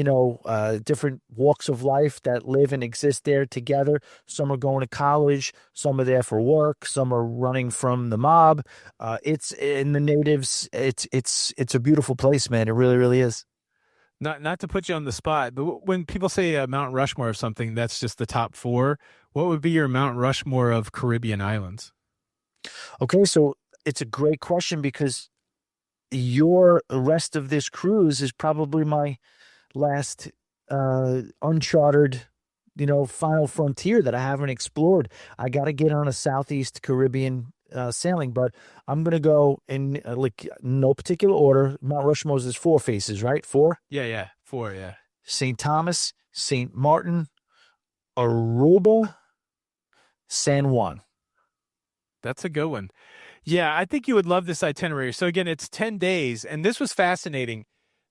different walks of life that live and exist there together. Some are going to college, some are there for work, some are running from the mob. It's in the natives. It's a beautiful place, man. It really, really is. Not to put you on the spot, but when people say Mount Rushmore of something, that's just the top 4. What would be your Mount Rushmore of Caribbean islands? Okay, so it's a great question, because your rest of this cruise is probably my last uncharted, final frontier that I haven't explored. I got to get on a Southeast Caribbean sailing, but I'm going to go in no particular order. Mount Rushmore's is 4 faces, right? 4? Yeah. 4, yeah. St. Thomas, St. Martin, Aruba, San Juan. That's a good one. Yeah, I think you would love this itinerary. So again, it's 10 days, and this was fascinating.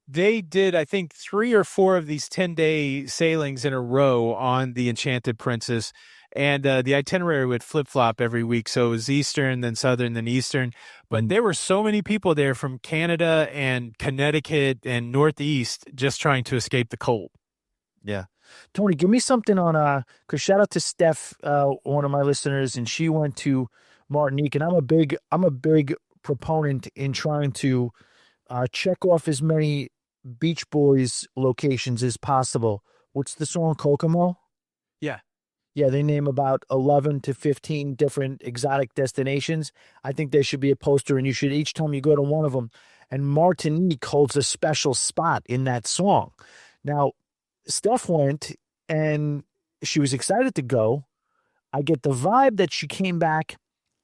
They did, I think, 3 or 4 of these 10-day sailings in a row on the Enchanted Princess, and the itinerary would flip-flop every week. So it was Eastern, then Southern, then Eastern. But there were so many people there from Canada and Connecticut and Northeast just trying to escape the cold. Yeah. Tony, give me something on, because shout out to Steph, one of my listeners, and she went to Martinique, and I'm a big proponent in trying to check off as many Beach Boys locations as possible. What's the song, Kokomo? Yeah, they name about 11 to 15 different exotic destinations. I think there should be a poster, and you should, each time you go to one of them, and Martinique holds a special spot in that song. Now, Steph went, and she was excited to go. I get the vibe that she came back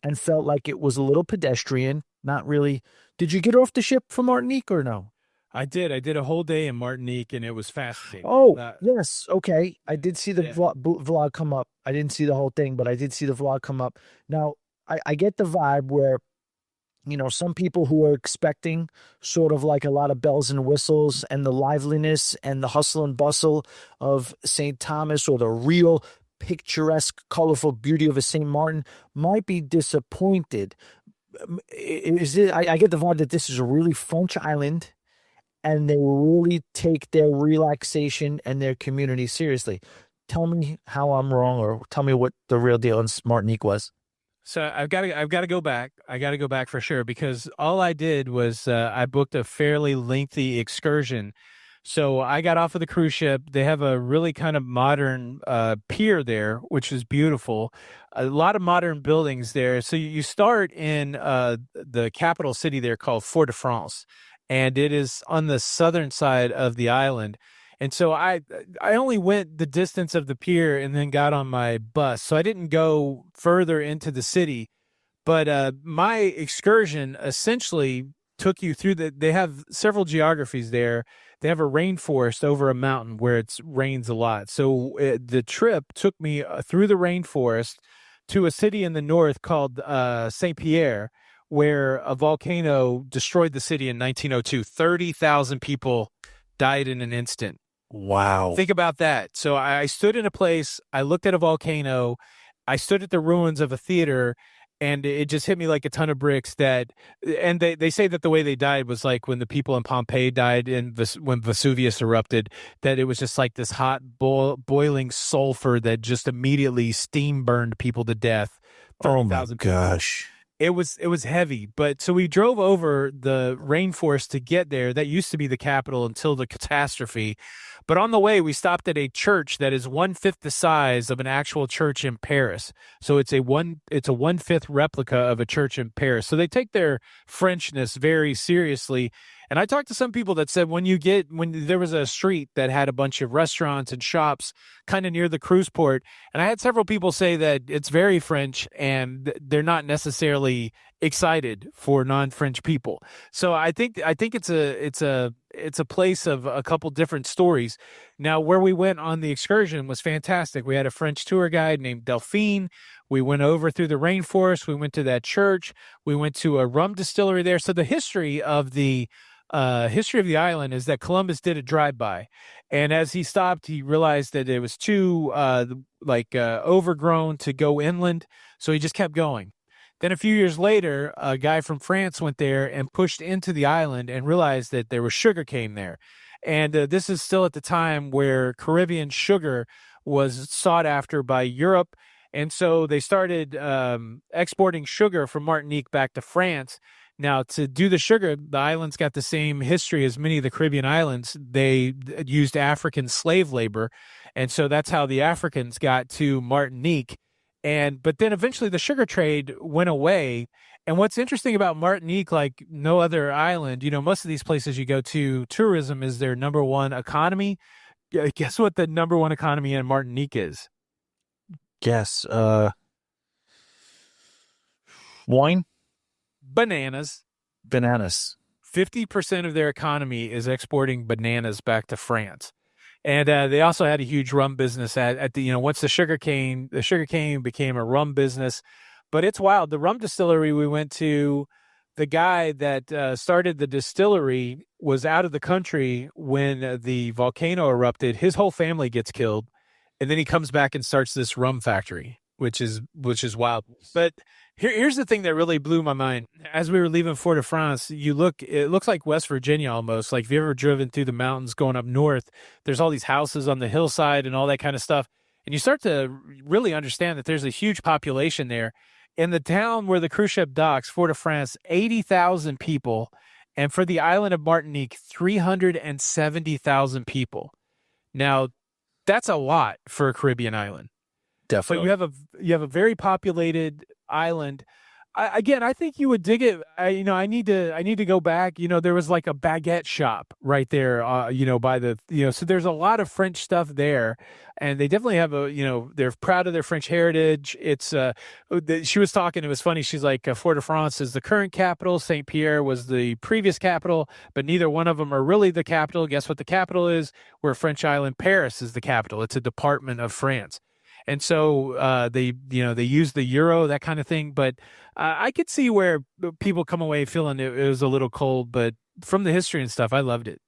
and felt like it was a little pedestrian, not really. Did you get off the ship from Martinique or no? I did. I did a whole day in Martinique, and it was fascinating. Oh, yes. Okay. I did see the vlog come up. I didn't see the whole thing, but I did see the vlog come up. Now, I get the vibe where, some people who are expecting sort of like a lot of bells and whistles and the liveliness and the hustle and bustle of St. Thomas, or the real picturesque, colorful beauty of a St. Martin, might be disappointed. is it? I get the vibe that this is a really French island, and they really take their relaxation and their community seriously. Tell me how I'm wrong, or tell me what the real deal in Martinique was. So I've got to go back. I got to go back for sure because all I did was I booked a fairly lengthy excursion. So I got off of the cruise ship. They have a really kind of modern pier there, which is beautiful. A lot of modern buildings there. So you start in the capital city there called Fort-de-France, and it is on the southern side of the island. And so I only went the distance of the pier and then got on my bus. So I didn't go further into the city. But my excursion essentially took you through they have several geographies there. They have a rainforest over a mountain where it rains a lot. So the trip took me through the rainforest to a city in the north called Saint Pierre, where a volcano destroyed the city in 1902. 30,000 people died in an instant. Wow. Think about that. So I stood in a place, I looked at a volcano, I stood at the ruins of a theater, and it just hit me like a ton of bricks and they say that the way they died was like when the people in Pompeii died when Vesuvius erupted, that it was just like this hot boiling sulfur that just immediately steam burned people to death. Oh my gosh. It was heavy, but so we drove over the rainforest to get there. That used to be the capital until the catastrophe. But on the way, we stopped at a church that is 1/5 the size of an actual church in Paris. So it's a 1/5 replica of a church in Paris. So they take their Frenchness very seriously. And I talked to some people that said when there was a street that had a bunch of restaurants and shops kind of near the cruise port, and I had several people say that it's very French and they're not necessarily excited for non-French people. So I think it's a place of a couple different stories. Now, where we went on the excursion was fantastic. We had a French tour guide named Delphine. We went over through the rainforest. We went to that church. We went to a rum distillery there. So the history of the island is that Columbus did a drive-by, and as he stopped, he realized that it was too overgrown to go inland, so he just kept going. Then a few years later, a guy from France went there and pushed into the island and realized that there was sugarcane there. And this is still at the time where Caribbean sugar was sought after by Europe. And so they started exporting sugar from Martinique back to France. Now, to do the sugar, the island's got the same history as many of the Caribbean islands. They used African slave labor. And so that's how the Africans got to Martinique. But then eventually the sugar trade went away. And what's interesting about Martinique, like no other island, most of these places you go to, tourism is their number one economy. Guess what the number one economy in Martinique is? Guess. Wine? Bananas. 50% of their economy is exporting bananas back to France. And they also had a huge rum business at the, once the sugarcane became a rum business. But it's wild. The rum distillery we went to, the guy that started the distillery was out of the country when the volcano erupted. His whole family gets killed. And then he comes back and starts this rum factory, which is wild. But here's the thing that really blew my mind. As we were leaving Fort-de-France, it looks like West Virginia almost. Like if you've ever driven through the mountains going up north, there's all these houses on the hillside and all that kind of stuff. And you start to really understand that there's a huge population there. In the town where the cruise ship docks, Fort-de-France, 80,000 people. And for the island of Martinique, 370,000 people. Now, that's a lot for a Caribbean island. Definitely. So you have a very populated island. I think you would dig it. I need to go back. There was like a baguette shop right there, by the, so there's a lot of French stuff there, and they definitely have they're proud of their French heritage. It's, she was talking, it was funny. She's like, Fort-de-France is the current capital. Saint Pierre was the previous capital, but neither one of them are really the capital. Guess what the capital is? We're a French island. Paris is the capital. It's a department of France. And so they use the euro, that kind of thing. But I could see where people come away feeling it was a little cold. But from the history and stuff, I loved it.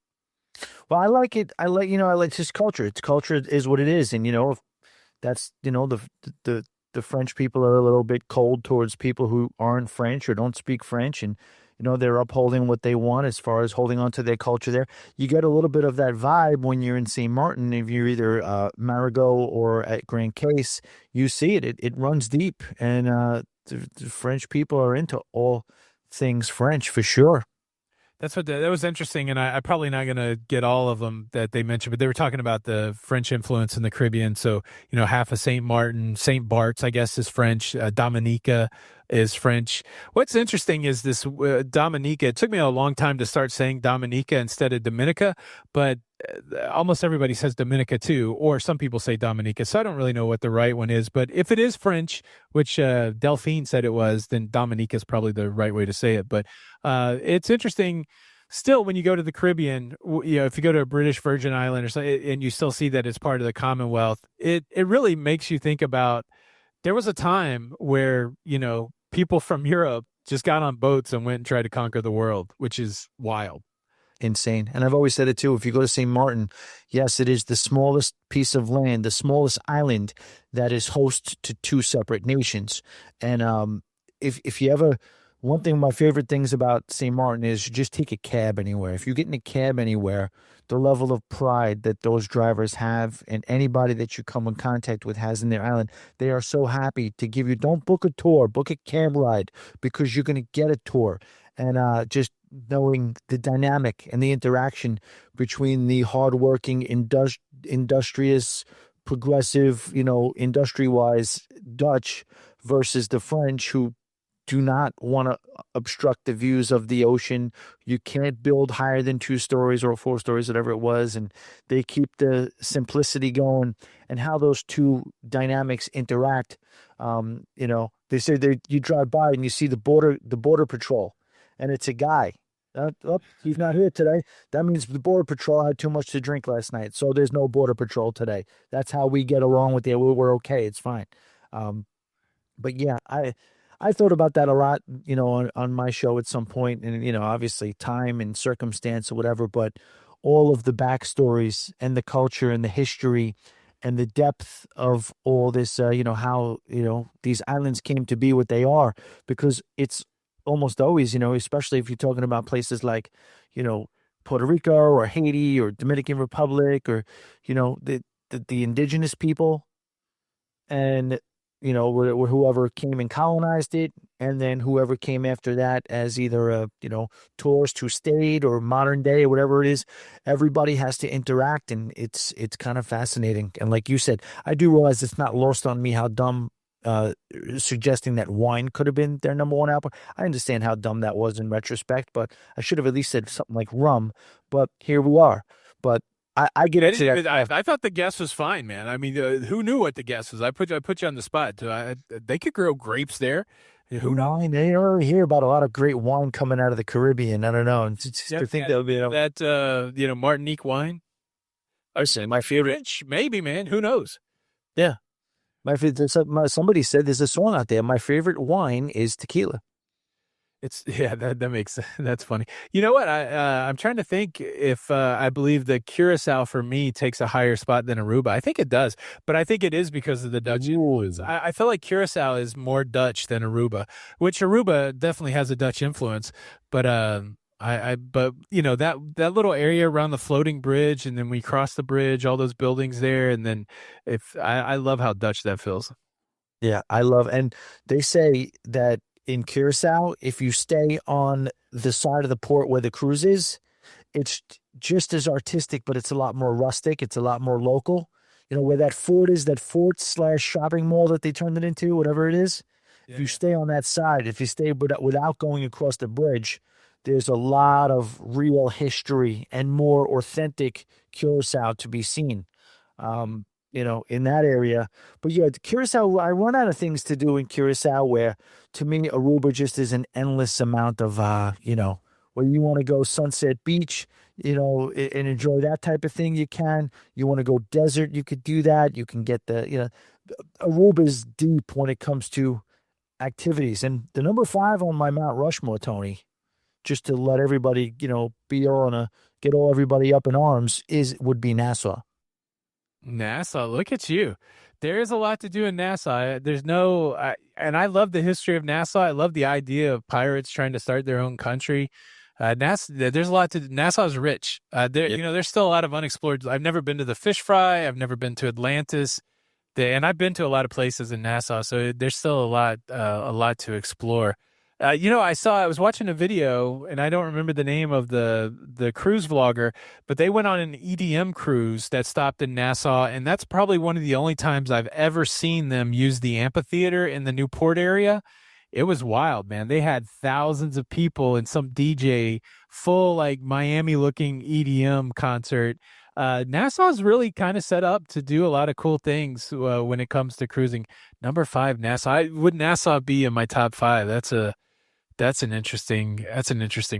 Well, I like it. I like his culture. Its culture is what it is. And, if that's, the the French people are a little bit cold towards people who aren't French or don't speak French, and they're upholding what they want as far as holding on to their culture there. You get a little bit of that vibe when you're in St. Martin. If you're either Marigot or at Grand Case, you see it. It runs deep, and the French people are into all things French for sure. That's what that was interesting, and I'm probably not going to get all of them that they mentioned, but they were talking about the French influence in the Caribbean. So, half of St. Martin, St. Bart's, I guess, is French. Dominica is French. What's interesting is this Dominica. It took me a long time to start saying Dominica instead of Dominica, but almost everybody says Dominica too, or some people say Dominica. So I don't really know what the right one is, but if it is French, which Delphine said it was, then Dominica is probably the right way to say it. But it's interesting. Still, when you go to the Caribbean, if you go to a British Virgin Island or something, and you still see that it's part of the Commonwealth, it really makes you think about. There was a time where people from Europe just got on boats and went and tried to conquer the world, which is wild. Insane. And I've always said it too. If you go to St. Martin, yes, it is the smallest piece of land, the smallest island that is host to two separate nations. And if you ever, one thing, my favorite things about St. Martin is just take a cab anywhere. If you get in a cab anywhere, the level of pride that those drivers have and anybody that you come in contact with has in their island, they are so happy to give you, don't book a tour, book a cab ride because you're going to get a tour. And just knowing the dynamic and the interaction between the hardworking, industrious, progressive, industry-wise Dutch versus the French who do not want to obstruct the views of the ocean. You can't build higher than 2 stories or 4 stories, whatever it was. And they keep the simplicity going, and how those two dynamics interact. They say you drive by and you see the border patrol, and it's a guy. He's not here today. That means the border patrol had too much to drink last night, so there's no border patrol today. That's how we get along with it. We're okay. It's fine. But yeah, I thought about that a lot, on my show at some point, and obviously time and circumstance or whatever, but all of the backstories and the culture and the history and the depth of all this, how these islands came to be what they are, because it's almost always, especially if you're talking about places like, Puerto Rico or Haiti or Dominican Republic or, the indigenous people and, whoever came and colonized it, and then whoever came after that as either a, tourist who stayed or modern day or whatever it is, everybody has to interact, and it's kind of fascinating. And like you said, I do realize it's not lost on me how dumb suggesting that wine could have been their number one album. I understand how dumb that was in retrospect, but I should have at least said something like rum. But here we are. But I get into that. I thought the guess was fine, man. I mean, who knew what the guess was? I put you on the spot. They could grow grapes there. Who knows? They already hear about a lot of great wine coming out of the Caribbean. I don't know. I think that'll be that Martinique wine. I say my favorite. Maybe, man. Who knows? Yeah. Somebody said there's a song out there. My favorite wine is tequila. That's funny. You know what? I'm trying to think if I believe the Curacao for me takes a higher spot than Aruba. I think it does, but I think it is because of the Dutch influence. I feel like Curacao is more Dutch than Aruba, which Aruba definitely has a Dutch influence. But but that little area around the floating bridge, and then we cross the bridge, all those buildings there, and then I love how Dutch that feels. Yeah, and they say that in Curacao, if you stay on the side of the port where the cruise is, it's just as artistic, but it's a lot more rustic. It's a lot more local. Where that fort is, that fort/shopping mall that they turned it into, whatever it is. Yeah. If you stay on that side, if you stay without going across the bridge, there's a lot of real history and more authentic Curacao to be seen. In that area. But yeah, Curacao, I run out of things to do in Curacao where, to me, Aruba just is an endless amount of, where you want to go Sunset Beach, and enjoy that type of thing, you can. You want to go desert, you could do that. You can get Aruba's deep when it comes to activities. And the number 5 on my Mount Rushmore, Tony, just to let everybody, get everybody up in arms, would be Nassau. Nassau, look at you. There is a lot to do in Nassau. There's no, and I love the history of Nassau. I love the idea of pirates trying to start their own country. There's a lot to. Nassau's rich. Yep. There's still a lot of unexplored. I've never been to the Fish Fry. I've never been to Atlantis. And I've been to a lot of places in Nassau, so there's still a lot to explore. I was watching a video, and I don't remember the name of the cruise vlogger, but they went on an EDM cruise that stopped in Nassau, and that's probably one of the only times I've ever seen them use the amphitheater in the Newport area. It was wild, man. They had thousands of people and some DJ, full like Miami-looking EDM concert. Nassau's really kind of set up to do a lot of cool things when it comes to cruising. Number 5, Nassau. Would Nassau be in my top 5? That's an interesting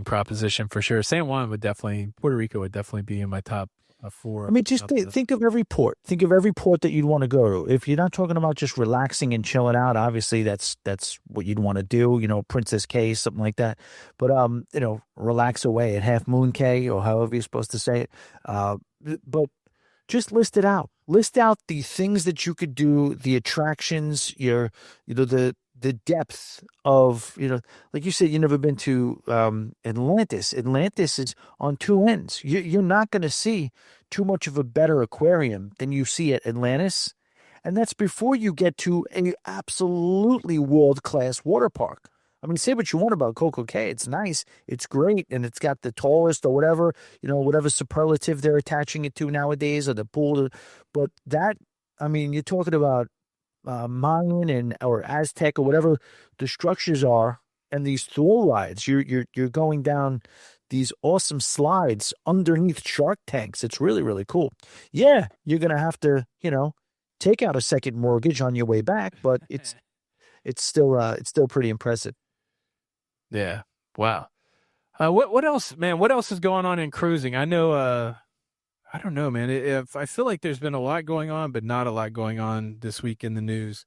proposition for sure. Puerto Rico would definitely be in my top 4. I mean, just think of every port. Think of every port that you'd want to go to. If you're not talking about just relaxing and chilling out, obviously that's what you'd want to do. Princess Cay, something like that. But relax away at Half Moon Cay, or however you're supposed to say it. But just list it out. List out the things that you could do, the attractions, the depth of, like you said, you've never been to Atlantis. Atlantis is on 2 ends. You're not going to see too much of a better aquarium than you see at Atlantis. And that's before you get to a absolutely world-class water park. I mean, say what you want about Coco Cay. It's nice. It's great. And it's got the tallest or whatever, whatever superlative they're attaching it to nowadays, or the pool. But that, I mean, you're talking about Mayan or Aztec or whatever the structures are, and these thrill rides. You're going down these awesome slides underneath shark tanks. It's really, really cool. Yeah, you're gonna have to, take out a second mortgage on your way back, but it's still pretty impressive. Yeah. Wow. What else, man? What else is going on in cruising? I know. I don't know, man. I feel like there's been a lot going on, but not a lot going on this week in the news.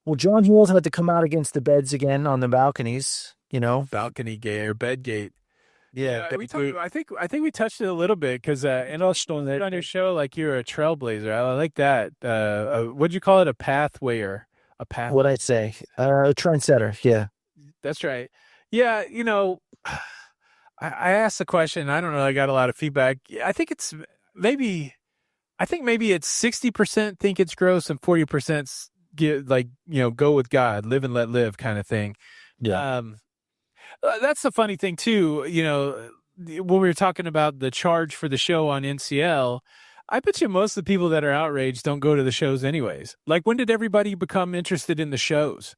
Well, John Hewell had to come out against the beds again on the balconies. Balcony gate or bed gate. Yeah, I think we touched it a little bit because and also on your show, like you're a trailblazer. I like that. What'd you call it? A pathwayer. A path. What I'd say, a trendsetter. Yeah, that's right. Yeah, I asked the question. I don't know. I got a lot of feedback. I think maybe it's 60% think it's gross and 40% go with God, live and let live kind of thing. Yeah. That's the funny thing too. When we were talking about the charge for the show on NCL, I bet you most of the people that are outraged don't go to the shows anyways. Like, when did everybody become interested in the shows?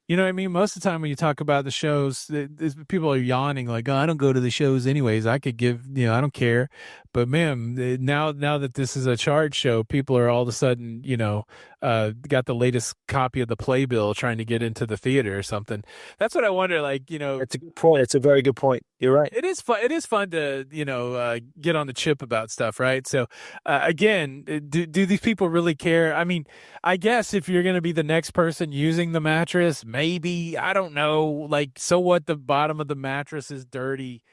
You know what I mean? Most of the time when you talk about the shows, people are yawning like, oh, I don't go to the shows anyways. I could give, I don't care. But man, now that this is a charge show, people are all of a sudden, got the latest copy of the playbill trying to get into the theater or something. That's what I wonder. Like, it's a good point. It's a very good point. You're right. It is fun. It is fun to, get on the chip about stuff, right? So, again, do these people really care? I mean, I guess if you're going to be the next person using the mattress, maybe, I don't know, like, so what, the bottom of the mattress is dirty,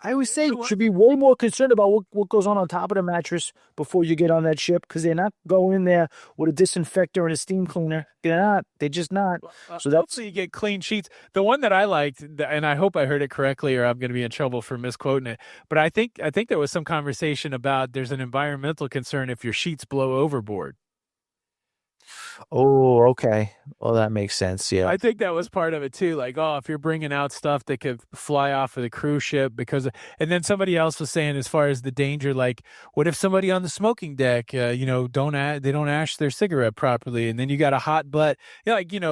I would say you should be way more concerned about what goes on top of the mattress before you get on that ship, because they're not going in there with a disinfector and a steam cleaner. They're not. They're just not. So that's hopefully you get clean sheets. The one that I liked, and I hope I heard it correctly, or I'm going to be in trouble for misquoting it. But I think there was some conversation about there's an environmental concern if your sheets blow overboard. Oh, okay. Well, that makes sense. Yeah. I think that was part of it too. Like, oh, if you're bringing out stuff that could fly off of the cruise ship and then somebody else was saying, as far as the danger, like, what if somebody on the smoking deck, they don't ash their cigarette properly, and then you got a hot butt,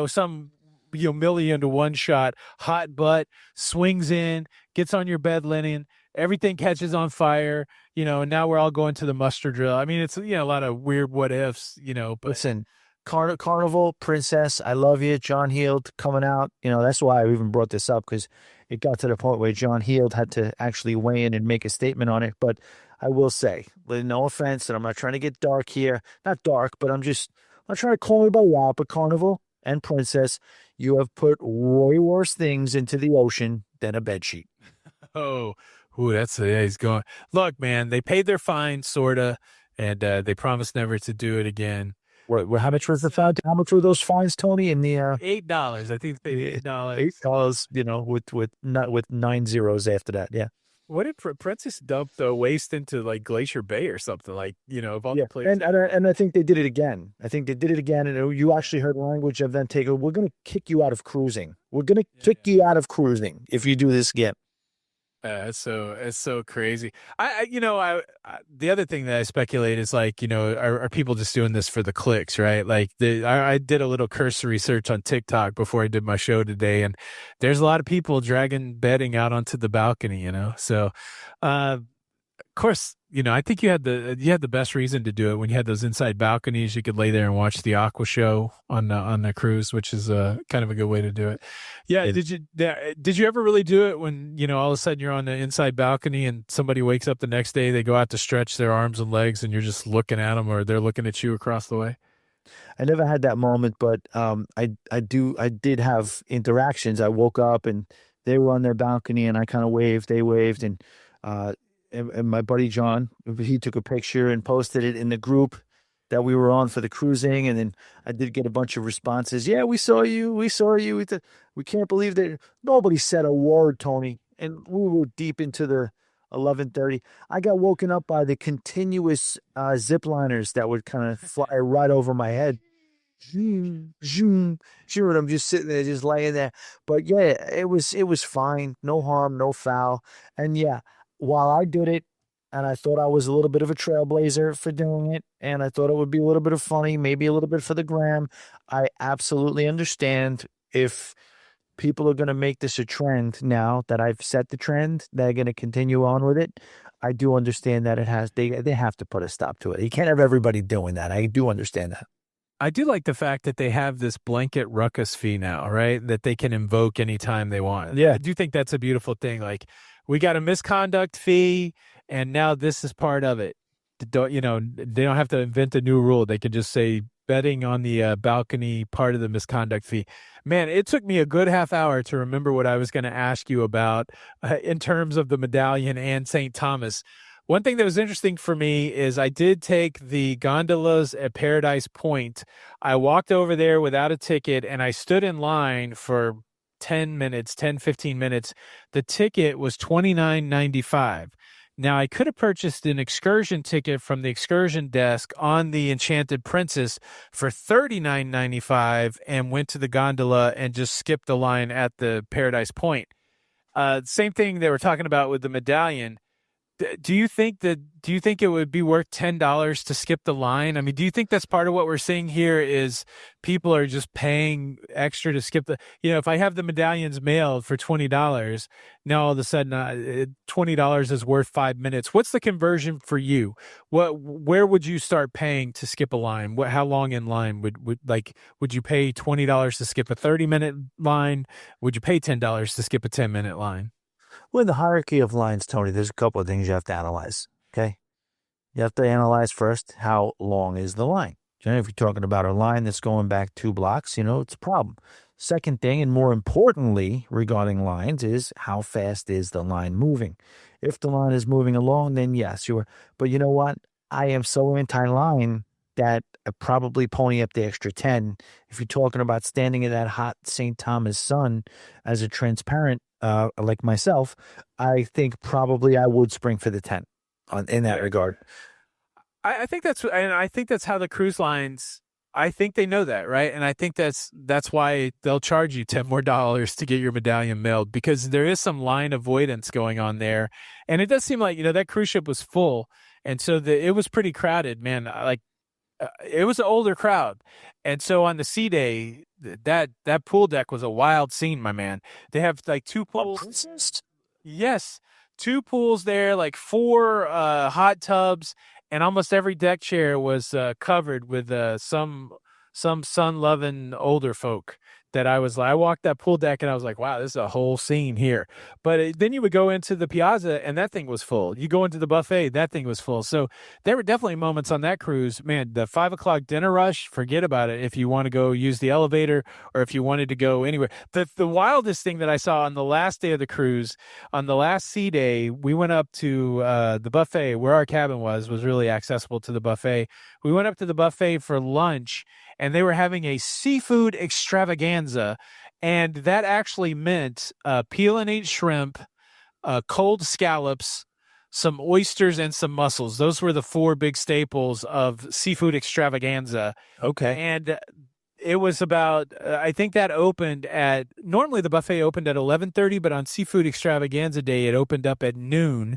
some million to one shot, hot butt swings in, gets on your bed linen, everything catches on fire, and now we're all going to the muster drill. I mean, it's a lot of weird what ifs, but listen. Carnival, Princess, I love you. John Heald coming out. That's why I even brought this up, because it got to the point where John Heald had to actually weigh in and make a statement on it. But I will say, no offense, and I'm not trying to get dark here. Not dark, but I'm not trying to call anybody out, but Carnival and Princess, you have put way worse things into the ocean than a bedsheet. Oh, he's going. Look, man, they paid their fine, sorta. and they promised never to do it again. How much was the fine? How much were those fines, Tony? In the $8. I think they paid $8. $8, with not with 9 zeros after that. Yeah. What did Princess dump the waste into like Glacier Bay or something, like, of all Yeah, the places? and I think they did it again. I think they did it again, and you actually heard language of them taking. We're going to kick you out of cruising. We're going to kick you out of cruising if you do this again. It's so crazy. The other thing that I speculate is like, are people just doing this for the clicks, right? Like I did a little cursory search on TikTok before I did my show today, and there's a lot of people dragging bedding out onto the balcony, So, of course, I think you had the best reason to do it when you had those inside balconies. You could lay there and watch the aqua show on the cruise, which is kind of a good way to do it. Yeah. Did you ever really do it when, all of a sudden you're on the inside balcony and somebody wakes up the next day, they go out to stretch their arms and legs and you're just looking at them, or they're looking at you across the way? I never had that moment, but I did have interactions. I woke up and they were on their balcony and I kind of waved, they waved, and my buddy John, he took a picture and posted it in the group that we were on for the cruising. And then I did get a bunch of responses. Yeah, we saw you. We saw you. We can't believe that nobody said a word, Tony. And we were deep into the 11:30. I got woken up by the continuous zip liners that would kind of fly right over my head. Zoom, zoom, zoom, and I'm just sitting there, just laying there. But yeah, it was fine. No harm, no foul. And yeah, while I did it, and I thought I was a little bit of a trailblazer for doing it, and I thought it would be a little bit of funny, maybe a little bit for the gram, I absolutely understand if people are going to make this a trend now that I've set the trend, they're going to continue on with it. I do understand that they have to put a stop to it. You can't have everybody doing that. I do understand that. I do like the fact that they have this blanket ruckus fee now, right? That they can invoke anytime they want. Yeah. I do think that's a beautiful thing. Like, we got a misconduct fee, and now this is part of it. They don't have to invent a new rule. They can just say betting on the balcony part of the misconduct fee. Man, it took me a good half hour to remember what I was going to ask you about in terms of the Medallion and St. Thomas. One thing that was interesting for me is I did take the gondolas at Paradise Point. I walked over there without a ticket, and I stood in line for 15 minutes. The ticket was $29.95. Now, I could have purchased an excursion ticket from the excursion desk on the Enchanted Princess for $39.95 and went to the gondola and just skipped the line at the Paradise Point. Same thing they were talking about with the Medallion. Do you think it would be worth $10 to skip the line? I mean, do you think that's part of what we're seeing here is people are just paying extra to skip if I have the medallions mailed for $20, now all of a sudden $20 is worth 5 minutes. What's the conversion for you? Where would you start paying to skip a line? How long in line would you pay $20 to skip a 30-minute line? Would you pay $10 to skip a 10-minute line? Well, in the hierarchy of lines, Tony, there's a couple of things you have to analyze, okay? You have to analyze first, how long is the line? If you're talking about a line that's going back 2 blocks, it's a problem. Second thing, and more importantly regarding lines, is how fast is the line moving? If the line is moving along, then yes, sure. But you know what? I am so anti-line that I probably pony up the extra 10. If you're talking about standing in that hot St. Thomas sun as a transparent, like myself, I think probably I would spring for the 10 in that regard. I think that's how the cruise lines, I think they know that, right? And I think that's why they'll charge you $10 more to get your medallion mailed, because there is some line avoidance going on there. And it does seem like, that cruise ship was full. And so it was pretty crowded, man. It was an older crowd. And so on the sea day, that pool deck was a wild scene, my man. They have like 2 pools. Yes. 2 pools there, like 4 hot tubs, and almost every deck chair was covered with some sun-loving older folk that I walked that pool deck and I was like, wow, this is a whole scene here. But then you would go into the piazza and that thing was full. You go into the buffet, that thing was full. So there were definitely moments on that cruise, man, the 5 o'clock dinner rush, forget about it. If you want to go use the elevator or if you wanted to go anywhere. The wildest thing that I saw on the last day of the cruise, on the last sea day, we went up to the buffet where our cabin was really accessible to the buffet. We went up to the buffet for lunch and they were having a seafood extravaganza. And that actually meant peel and eat shrimp, cold scallops, some oysters, and some mussels. Those were the 4 big staples of seafood extravaganza. Okay. And it was about, I think that opened at, normally the buffet opened at 11:30, but on seafood extravaganza day, it opened up at noon.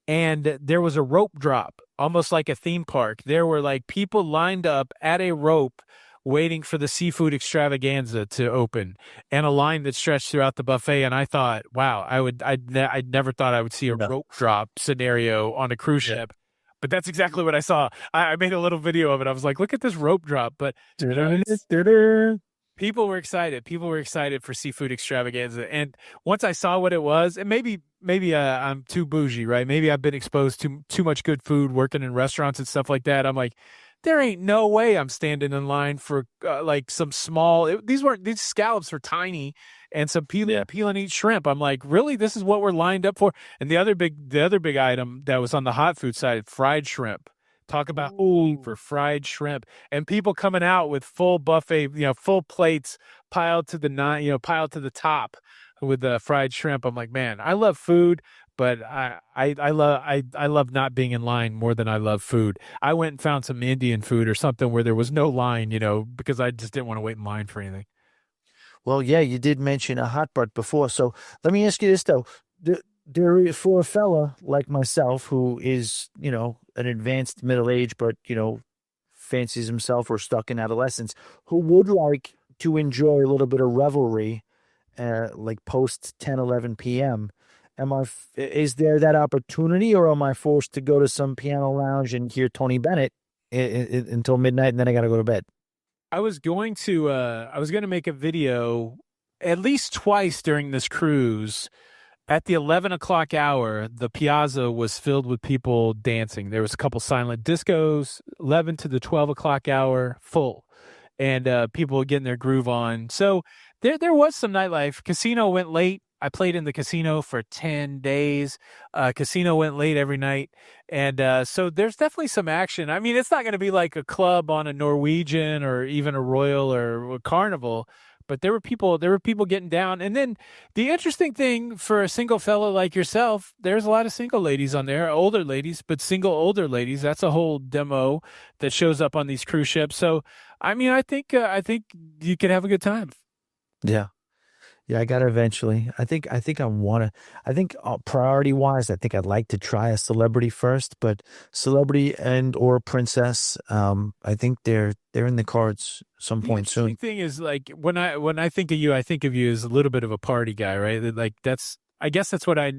And there was a rope drop, almost like a theme park. There were like people lined up at a rope waiting for the seafood extravaganza to open, and a line that stretched throughout the buffet. And I thought, wow, I never thought I would see a rope drop scenario on a cruise ship. But that's exactly what I saw. I made a little video of it. I was like, look at this rope drop. But people were excited. People were excited for seafood extravaganza. And once I saw what it was, and maybe I'm too bougie, right? Maybe I've been exposed to too much good food working in restaurants and stuff like that. I'm like, there ain't no way I'm standing in line for like some small. These scallops were tiny, and some peel and eat shrimp. I'm like, really? This is what we're lined up for? And the other big item that was on the hot food side, fried shrimp. Talk about for fried shrimp, and people coming out with full buffet, full plates piled to the top with the fried shrimp. I'm like, man, I love food, but I love not being in line more than I love food. I went and found some Indian food or something where there was no line, because I just didn't want to wait in line for anything. Well, yeah, you did mention a hot butt before, so let me ask you this though. There, for a fella like myself who is, an advanced middle age, but, fancies himself or stuck in adolescence, who would like to enjoy a little bit of revelry, like post 10, 11 p.m., is there that opportunity, or am I forced to go to some piano lounge and hear Tony Bennett until midnight and then I got to go to bed? I was going to make a video at least twice during this cruise. At the 11 o'clock hour, the piazza was filled with people dancing. There was a couple silent discos, 11 to the 12 o'clock hour, full, and people getting their groove on. So there was some nightlife. Casino went late. I played in the casino for 10 days. Casino went late every night. And so there's definitely some action. I mean, it's not going to be like a club on a Norwegian or even a Royal or a Carnival, but there were people getting down. And then the interesting thing for a single fellow like yourself, there's a lot of single ladies on there, older ladies, but single older ladies. That's a whole demo that shows up on these cruise ships. So, I mean, I think you could have a good time. Yeah. Yeah, I got to eventually. I think priority wise, I think I'd like to try a celebrity first, but celebrity and or princess, I think they're in the cards some point soon. The thing is, like, when I think of you as a little bit of a party guy, right? Like I guess that's what I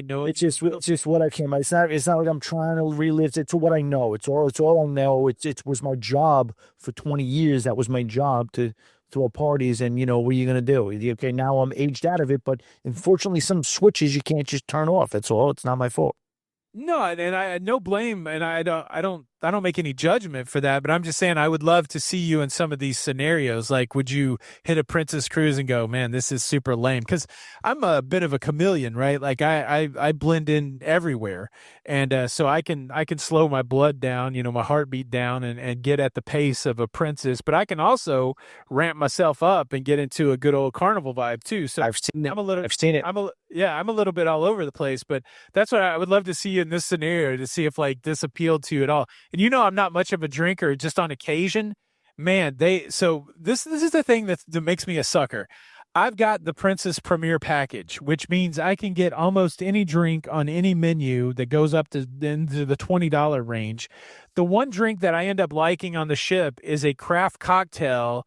know. It's just what I came. It's not like I'm trying to relive. It's what I know. It's all I know. It was my job for 20 years. That was my job to throw parties, and what are you going to do? Okay, now I'm aged out of it, but unfortunately some switches you can't just turn off. That's all. It's not my fault. No, and I no blame, and I don't make any judgment for that, but I'm just saying I would love to see you in some of these scenarios. Like, would you hit a princess cruise and go, man, this is super lame? Because I'm a bit of a chameleon, right? Like I blend in everywhere, and so I can slow my blood down, my heartbeat down, and get at the pace of a princess. But I can also ramp myself up and get into a good old carnival vibe too. So I've seen it. I've seen it. I'm a little bit all over the place, but that's what I would love to see you in this scenario, to see if like this appealed to you at all. And I'm not much of a drinker, just on occasion. Man, so this is the thing that makes me a sucker. I've got the Princess Premier package, which means I can get almost any drink on any menu that goes up to into the $20 range. The one drink that I end up liking on the ship is a craft cocktail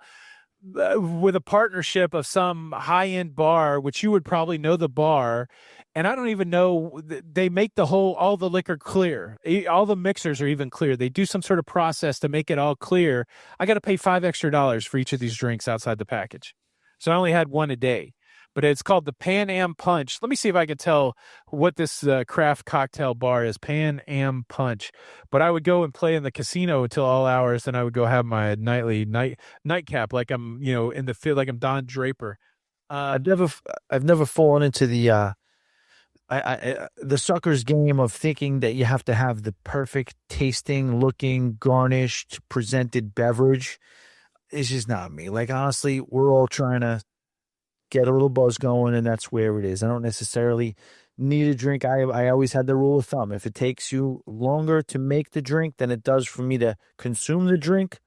with a partnership of some high-end bar, which you would probably know the bar. And I don't even know, they make all the liquor clear. All the mixers are even clear. They do some sort of process to make it all clear. I got to pay $5 extra for each of these drinks outside the package. So I only had one a day. But it's called the Pan Am Punch. Let me see if I can tell what this craft cocktail bar is. Pan Am Punch. But I would go and play in the casino until all hours, and I would go have my nightcap, like I'm, in the field, like I'm Don Draper. I've never fallen into the sucker's game of thinking that you have to have the perfect tasting, looking, garnished, presented beverage. It's just not me. Like, honestly, we're all trying to get a little buzz going, and that's where it is. I don't necessarily need a drink. I always had the rule of thumb. If it takes you longer to make the drink than it does for me to consume the drink,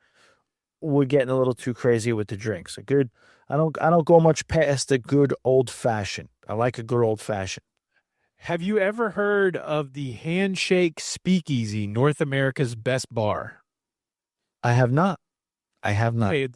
we're getting a little too crazy with the drinks. A good, I don't go much past a good old fashioned. I like a good old fashioned. Have you ever heard of the Handshake Speakeasy, North America's best bar? I have not. Hey,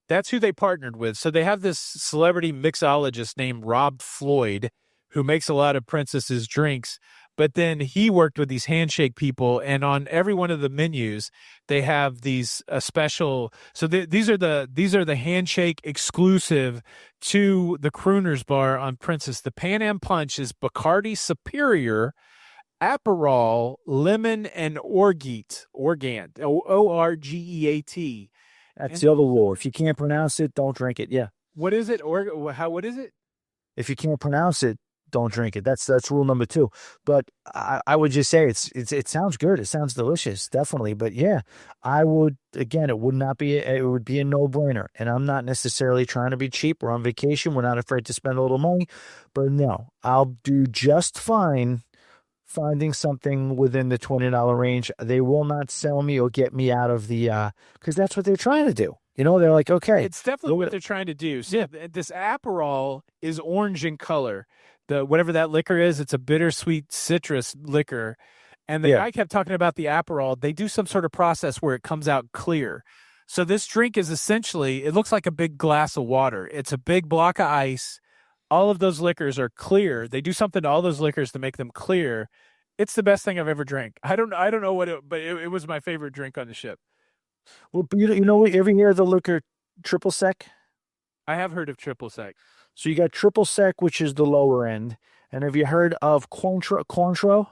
that's who they partnered with. So they have this celebrity mixologist named Rob Floyd, who makes a lot of Princess's drinks. But then he worked with these handshake people, and on every one of the menus, they have these special. So these are the handshake exclusive to the Crooners Bar on Princess. The Pan Am Punch is Bacardi Superior, Aperol, Lemon, and Orgeat. Orgeat. That's the other rule. If you can't pronounce it, don't drink it. Yeah. What is it? What is it? If you can't pronounce it, don't drink it. That's rule number 2. But I would just say it sounds good. It sounds delicious, definitely. But yeah, I would, again, it would be a no-brainer. And I'm not necessarily trying to be cheap. We're on vacation. We're not afraid to spend a little money. But no, I'll do just fine finding something within the $20 range. They will not sell me or get me out of the because that's what they're trying to do. They're like, okay, it's definitely what they're trying to do. So yeah, this Aperol is orange in color. Whatever that liquor is, it's a bittersweet citrus liquor. And the guy kept talking about the Aperol. They do some sort of process where it comes out clear. So this drink is essentially, it looks like a big glass of water. It's a big block of ice. All of those liquors are clear. They do something to all those liquors to make them clear. It's the best thing I've ever drank. I don't know what but it was my favorite drink on the ship. Well, you know what? Every year the liquor triple sec. I have heard of triple sec. So you got triple sec, which is the lower end. And have you heard of Cointreau?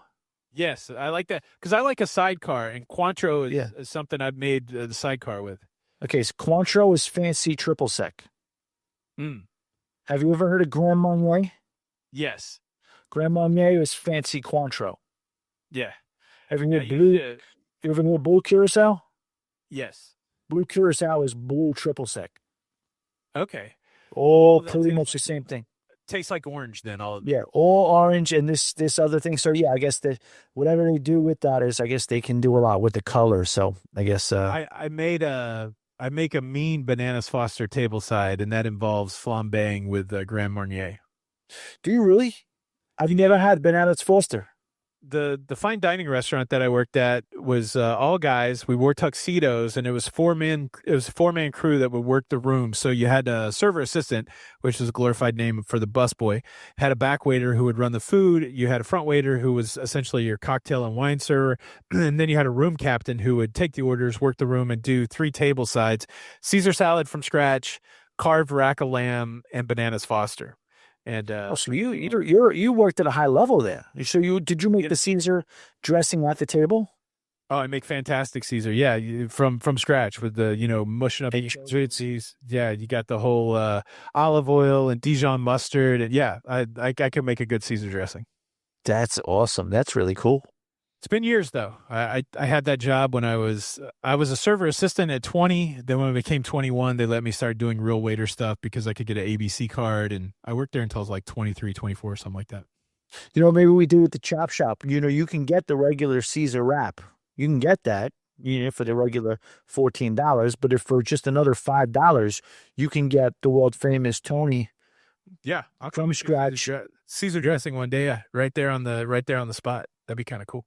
Yes, I like that because I like a sidecar, and Cointreau is something I've made the sidecar with. Okay, so Cointreau is fancy triple sec. Have you ever heard of Grand Marnier? Yes. Grand Marnier is fancy Cointreau. Yeah. Have you ever heard Blue Curacao? Yes. Blue Curacao is blue triple sec. Okay. All pretty much the same thing. Tastes like orange then. All orange and this other thing. So yeah, I guess whatever they do with that is, I guess they can do a lot with the color. So I guess I make a mean bananas Foster tableside, and that involves flambeing with Grand Marnier. Do you really? Have you never had bananas Foster? The fine dining restaurant that I worked at was all guys. We wore tuxedos, and it was a 4-man crew that would work the room. So you had a server assistant, which was a glorified name for the busboy, had a back waiter who would run the food. You had a front waiter who was essentially your cocktail and wine server, and then you had a room captain who would take the orders, work the room, and do 3 table sides: Caesar salad from scratch, carved rack of lamb, and bananas Foster. And so you worked at a high level there. So did you make the Caesar dressing at the table? Oh, I make fantastic Caesar. Yeah, from scratch with the mushing up cheese. Yeah, you got the whole olive oil and Dijon mustard, and yeah, I can make a good Caesar dressing. That's awesome. That's really cool. It's been years though. I had that job when I was a server assistant at 20. Then when I became 21, they let me start doing real waiter stuff because I could get an ABC card, and I worked there until I was like 23, 24, something like that. Maybe we do at the chop shop. You can get the regular Caesar wrap. You can get that, for the regular $14. But if for just another $5, you can get the world famous Tony. Yeah, I'll from scratch Caesar dressing one day. Right there on the spot. That'd be kind of cool.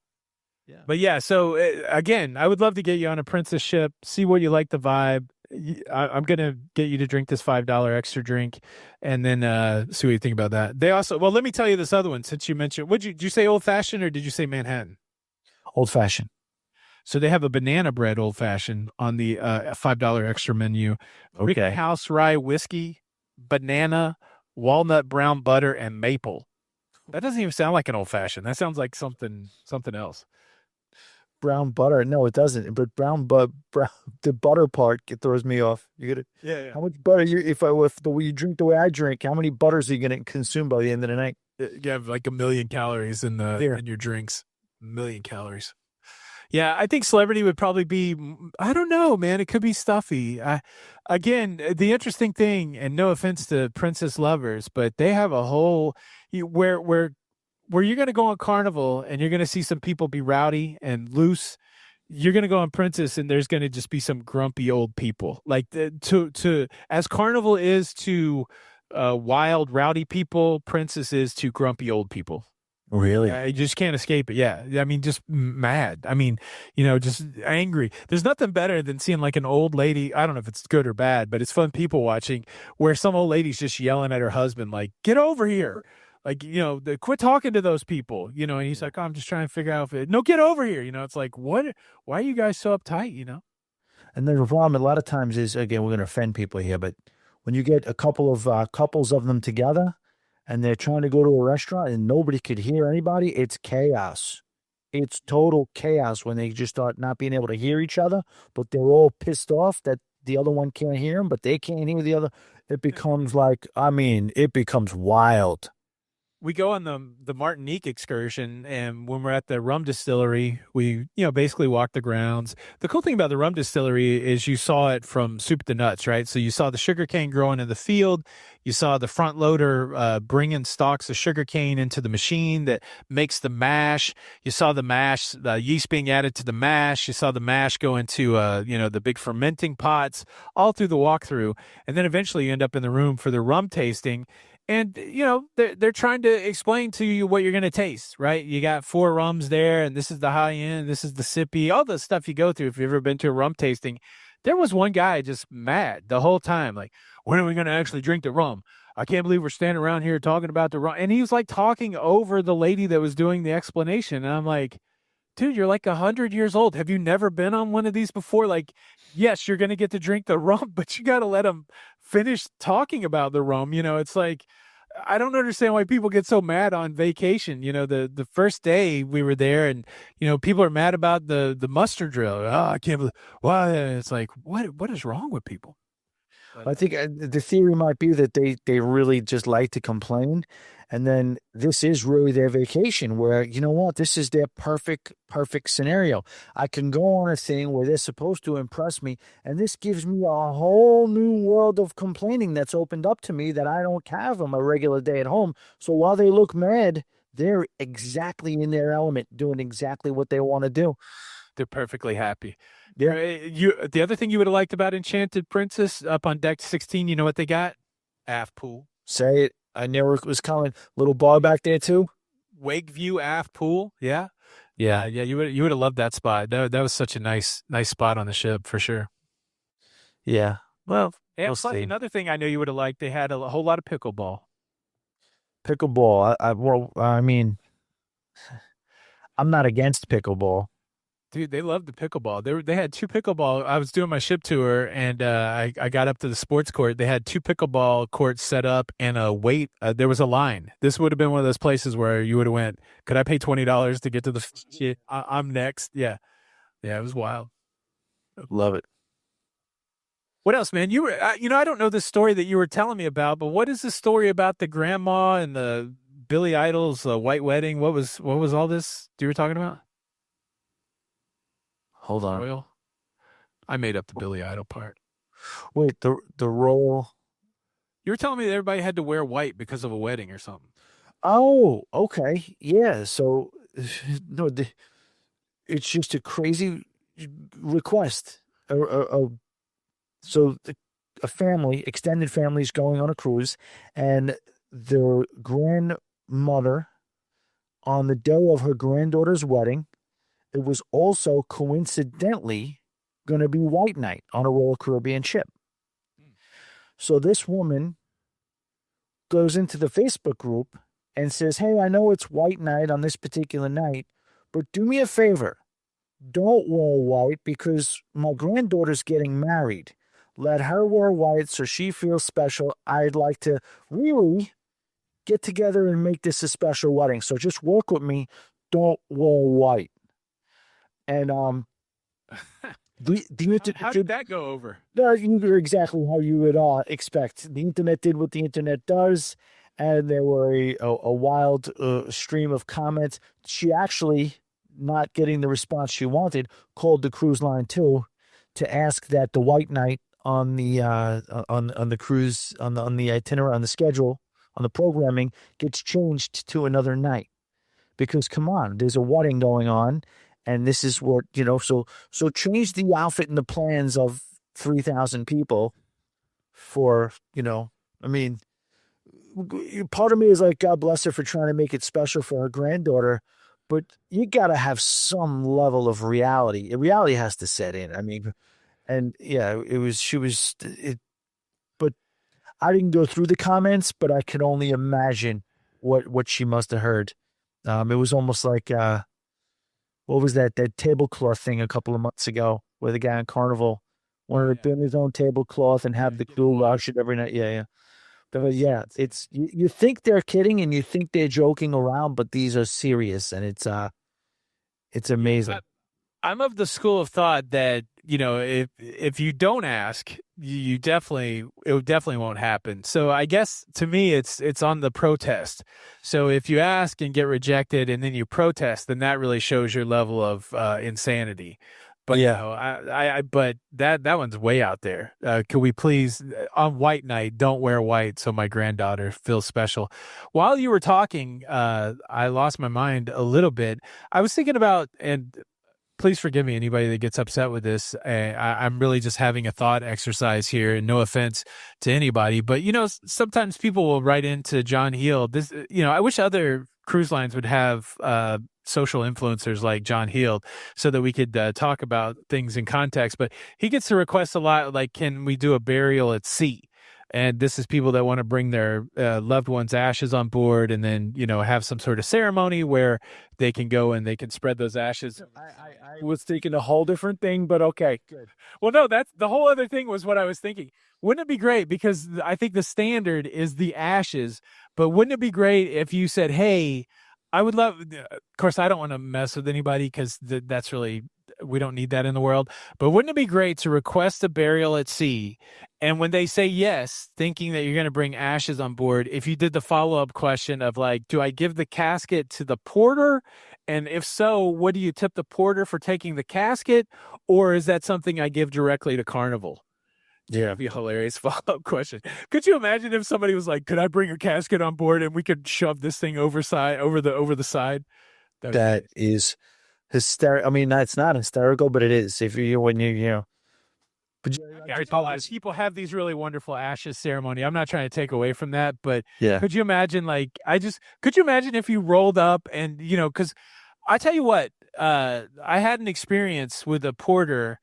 Yeah. But yeah, so again, I would love to get you on a Princess ship, see what you like the vibe. I'm going to get you to drink this $5 extra drink, and then see what you think about that. They also, well, let me tell you this other one, since you mentioned, did you say old fashioned or did you say Manhattan? Old fashioned. So they have a banana bread old fashioned on the $5 extra menu. Okay. House Rye whiskey, banana, walnut brown butter, and maple. That doesn't even sound like an old fashioned. That sounds like something else. Brown butter. No, it doesn't. But brown the butter part throws me off. You gotta Yeah, how much butter if the way you drink the way I drink, how many butters are you gonna consume by the end of the night? You have like 1,000,000 calories in There. your drinks. 1,000,000 calories. Yeah, I think celebrity would probably be. I don't know, man. It could be stuffy. Again, the interesting thing, and no offense to princess lovers, but they have a whole where you're going to go on Carnival and you're going to see some people be rowdy and loose. You're going to go on Princess and there's going to just be some grumpy old people. Like to as Carnival is to wild rowdy people, Princess is to grumpy old people. Really? You just can't escape it. Yeah. I mean, just mad. I mean, just angry. There's nothing better than seeing like an old lady. I don't know if it's good or bad, but it's fun people watching where some old lady's just yelling at her husband, like, get over here. Like, quit talking to those people, and he's like, oh, I'm just trying to figure out no, get over here. It's like, what, why are you guys so uptight, And the problem a lot of times is, again, we're going to offend people here, but when you get a couple of couples of them together and they're trying to go to a restaurant and nobody could hear anybody, it's chaos. It's total chaos when they just start not being able to hear each other, but they're all pissed off that the other one can't hear them, but they can't hear the other. It becomes it becomes wild. We go on the Martinique excursion, and when we're at the rum distillery, we basically walk the grounds. The cool thing about the rum distillery is you saw it from soup to nuts, right? So you saw the sugarcane growing in the field. You saw the front loader bringing stalks of sugarcane into the machine that makes the mash. You saw the mash, the yeast being added to the mash. You saw the mash go into the big fermenting pots all through the walkthrough, and then eventually you end up in the room for the rum tasting. And, they're trying to explain to you what you're going to taste, right? You got 4 rums there, and this is the high end, this is the sippy, all the stuff you go through if you've ever been to a rum tasting. There was one guy just mad the whole time, like, when are we going to actually drink the rum? I can't believe we're standing around here talking about the rum. And he was like talking over the lady that was doing the explanation. And I'm like, dude, you're like 100 years old. Have you never been on one of these before? Like, yes, you're going to get to drink the rum, but you got to let them finish talking about the rum. It's like, I don't understand why people get so mad on vacation. The first day we were there and, people are mad about the muster drill. Oh, I can't believe why. It's like, what is wrong with people? I think the theory might be that they really just like to complain. And then this is really their vacation where, you know what, this is their perfect scenario. I can go on a thing where they're supposed to impress me. And this gives me a whole new world of complaining that's opened up to me that I don't have on my regular day at home. So while they look mad, they're exactly in their element, doing exactly what they want to do. They're perfectly happy. Yeah. The other thing you would have liked about Enchanted Princess up on deck 16, you know what they got? Aft pool. Say it. I knew it was coming. Little bar back there too. Wake view aft pool. Yeah. You would have loved that spot. That was such a nice spot on the ship for sure. Yeah. Well, and we'll plus see. Another thing I know you would have liked, they had a whole lot of pickleball. Pickleball. I mean, I'm not against pickleball. Dude, they loved the pickleball. They had 2 pickleball. I was doing my ship tour, and I got up to the sports court. They had 2 pickleball courts set up and a wait. There was a line. This would have been one of those places where you would have went, could I pay $20 to get to the I'm next. Yeah. Yeah, it was wild. Love it. What else, man? You were, I don't know the story that you were telling me about, but what is the story about the grandma and the Billy Idol's white wedding? What was all this you were talking about? Hold on. Royal? I made up the Billy Idol part. Wait, the royal. You were telling me that everybody had to wear white because of a wedding or something. Oh, okay. Yeah. So, no, it's just a crazy request. So a family, extended family, is going on a cruise, and their grandmother, on the day of her granddaughter's wedding, it was also coincidentally going to be white night on a Royal Caribbean ship. So this woman goes into the Facebook group and says, hey, I know it's white night on this particular night, but do me a favor. Don't wear white because my granddaughter's getting married. Let her wear white so she feels special. I'd like to really get together and make this a special wedding. So just work with me. Don't wear white. And How did that go over? you're exactly how you would expect. The internet did what the internet does, and there were a wild stream of comments. She actually, not getting the response she wanted, called the cruise line too to ask that the white night on the on the cruise on the itinerary on the schedule on the programming gets changed to another night, because come on, there's a wedding going on, and this is what so change the outfit and the plans of 3,000 people for I mean, part of me is like, God bless her for trying to make it special for her granddaughter, but you got to have some level of reality. Reality has to set in. I mean, and yeah, but I didn't go through the comments, but I can only imagine what she must have heard. It was almost like, what was that tablecloth thing a couple of months ago where the guy on Carnival wanted to bring his own tablecloth and have the crew wash it every night. Yeah. But yeah, it's you think they're kidding and you think they're joking around, but these are serious, and it's amazing. I'm of the school of thought that if you don't ask, it definitely won't happen. So I guess to me it's on the protest. So if you ask and get rejected and then you protest, then that really shows your level of insanity. But I but that one's way out there. Could we please, on white night, don't wear white so my granddaughter feels special? While you were talking, I lost my mind a little bit. I was thinking about, and please forgive me, anybody that gets upset with this. I'm really just having a thought exercise here, and no offense to anybody. But, sometimes people will write into John Heel. This, I wish other cruise lines would have social influencers like John Heel so that we could talk about things in context. But he gets to request a lot, like, can we do a burial at sea? And this is people that want to bring their loved ones' ashes on board and then, have some sort of ceremony where they can go and they can spread those ashes. I was thinking a whole different thing, but okay, good. Well, no, that's the whole other thing was what I was thinking. Wouldn't it be great? Because I think the standard is the ashes, but wouldn't it be great if you said, hey, I would love, of course, I don't want to mess with anybody because that's really, we don't need that in the world. But wouldn't it be great to request a burial at sea? And when they say yes, thinking that you're going to bring ashes on board, if you did the follow-up question of like, do I give the casket to the porter? And if so, what do you tip the porter for taking the casket? Or is that something I give directly to Carnival? Yeah, that'd be a hilarious follow-up question. Could you imagine if somebody was like, could I bring a casket on board and we could shove this thing over the side? That is hysterical. I mean, that's not hysterical, but it is. If you but people have these really wonderful ashes ceremony. I'm not trying to take away from that, but yeah. Could you imagine could you imagine if you rolled up and, because I tell you what, I had an experience with a porter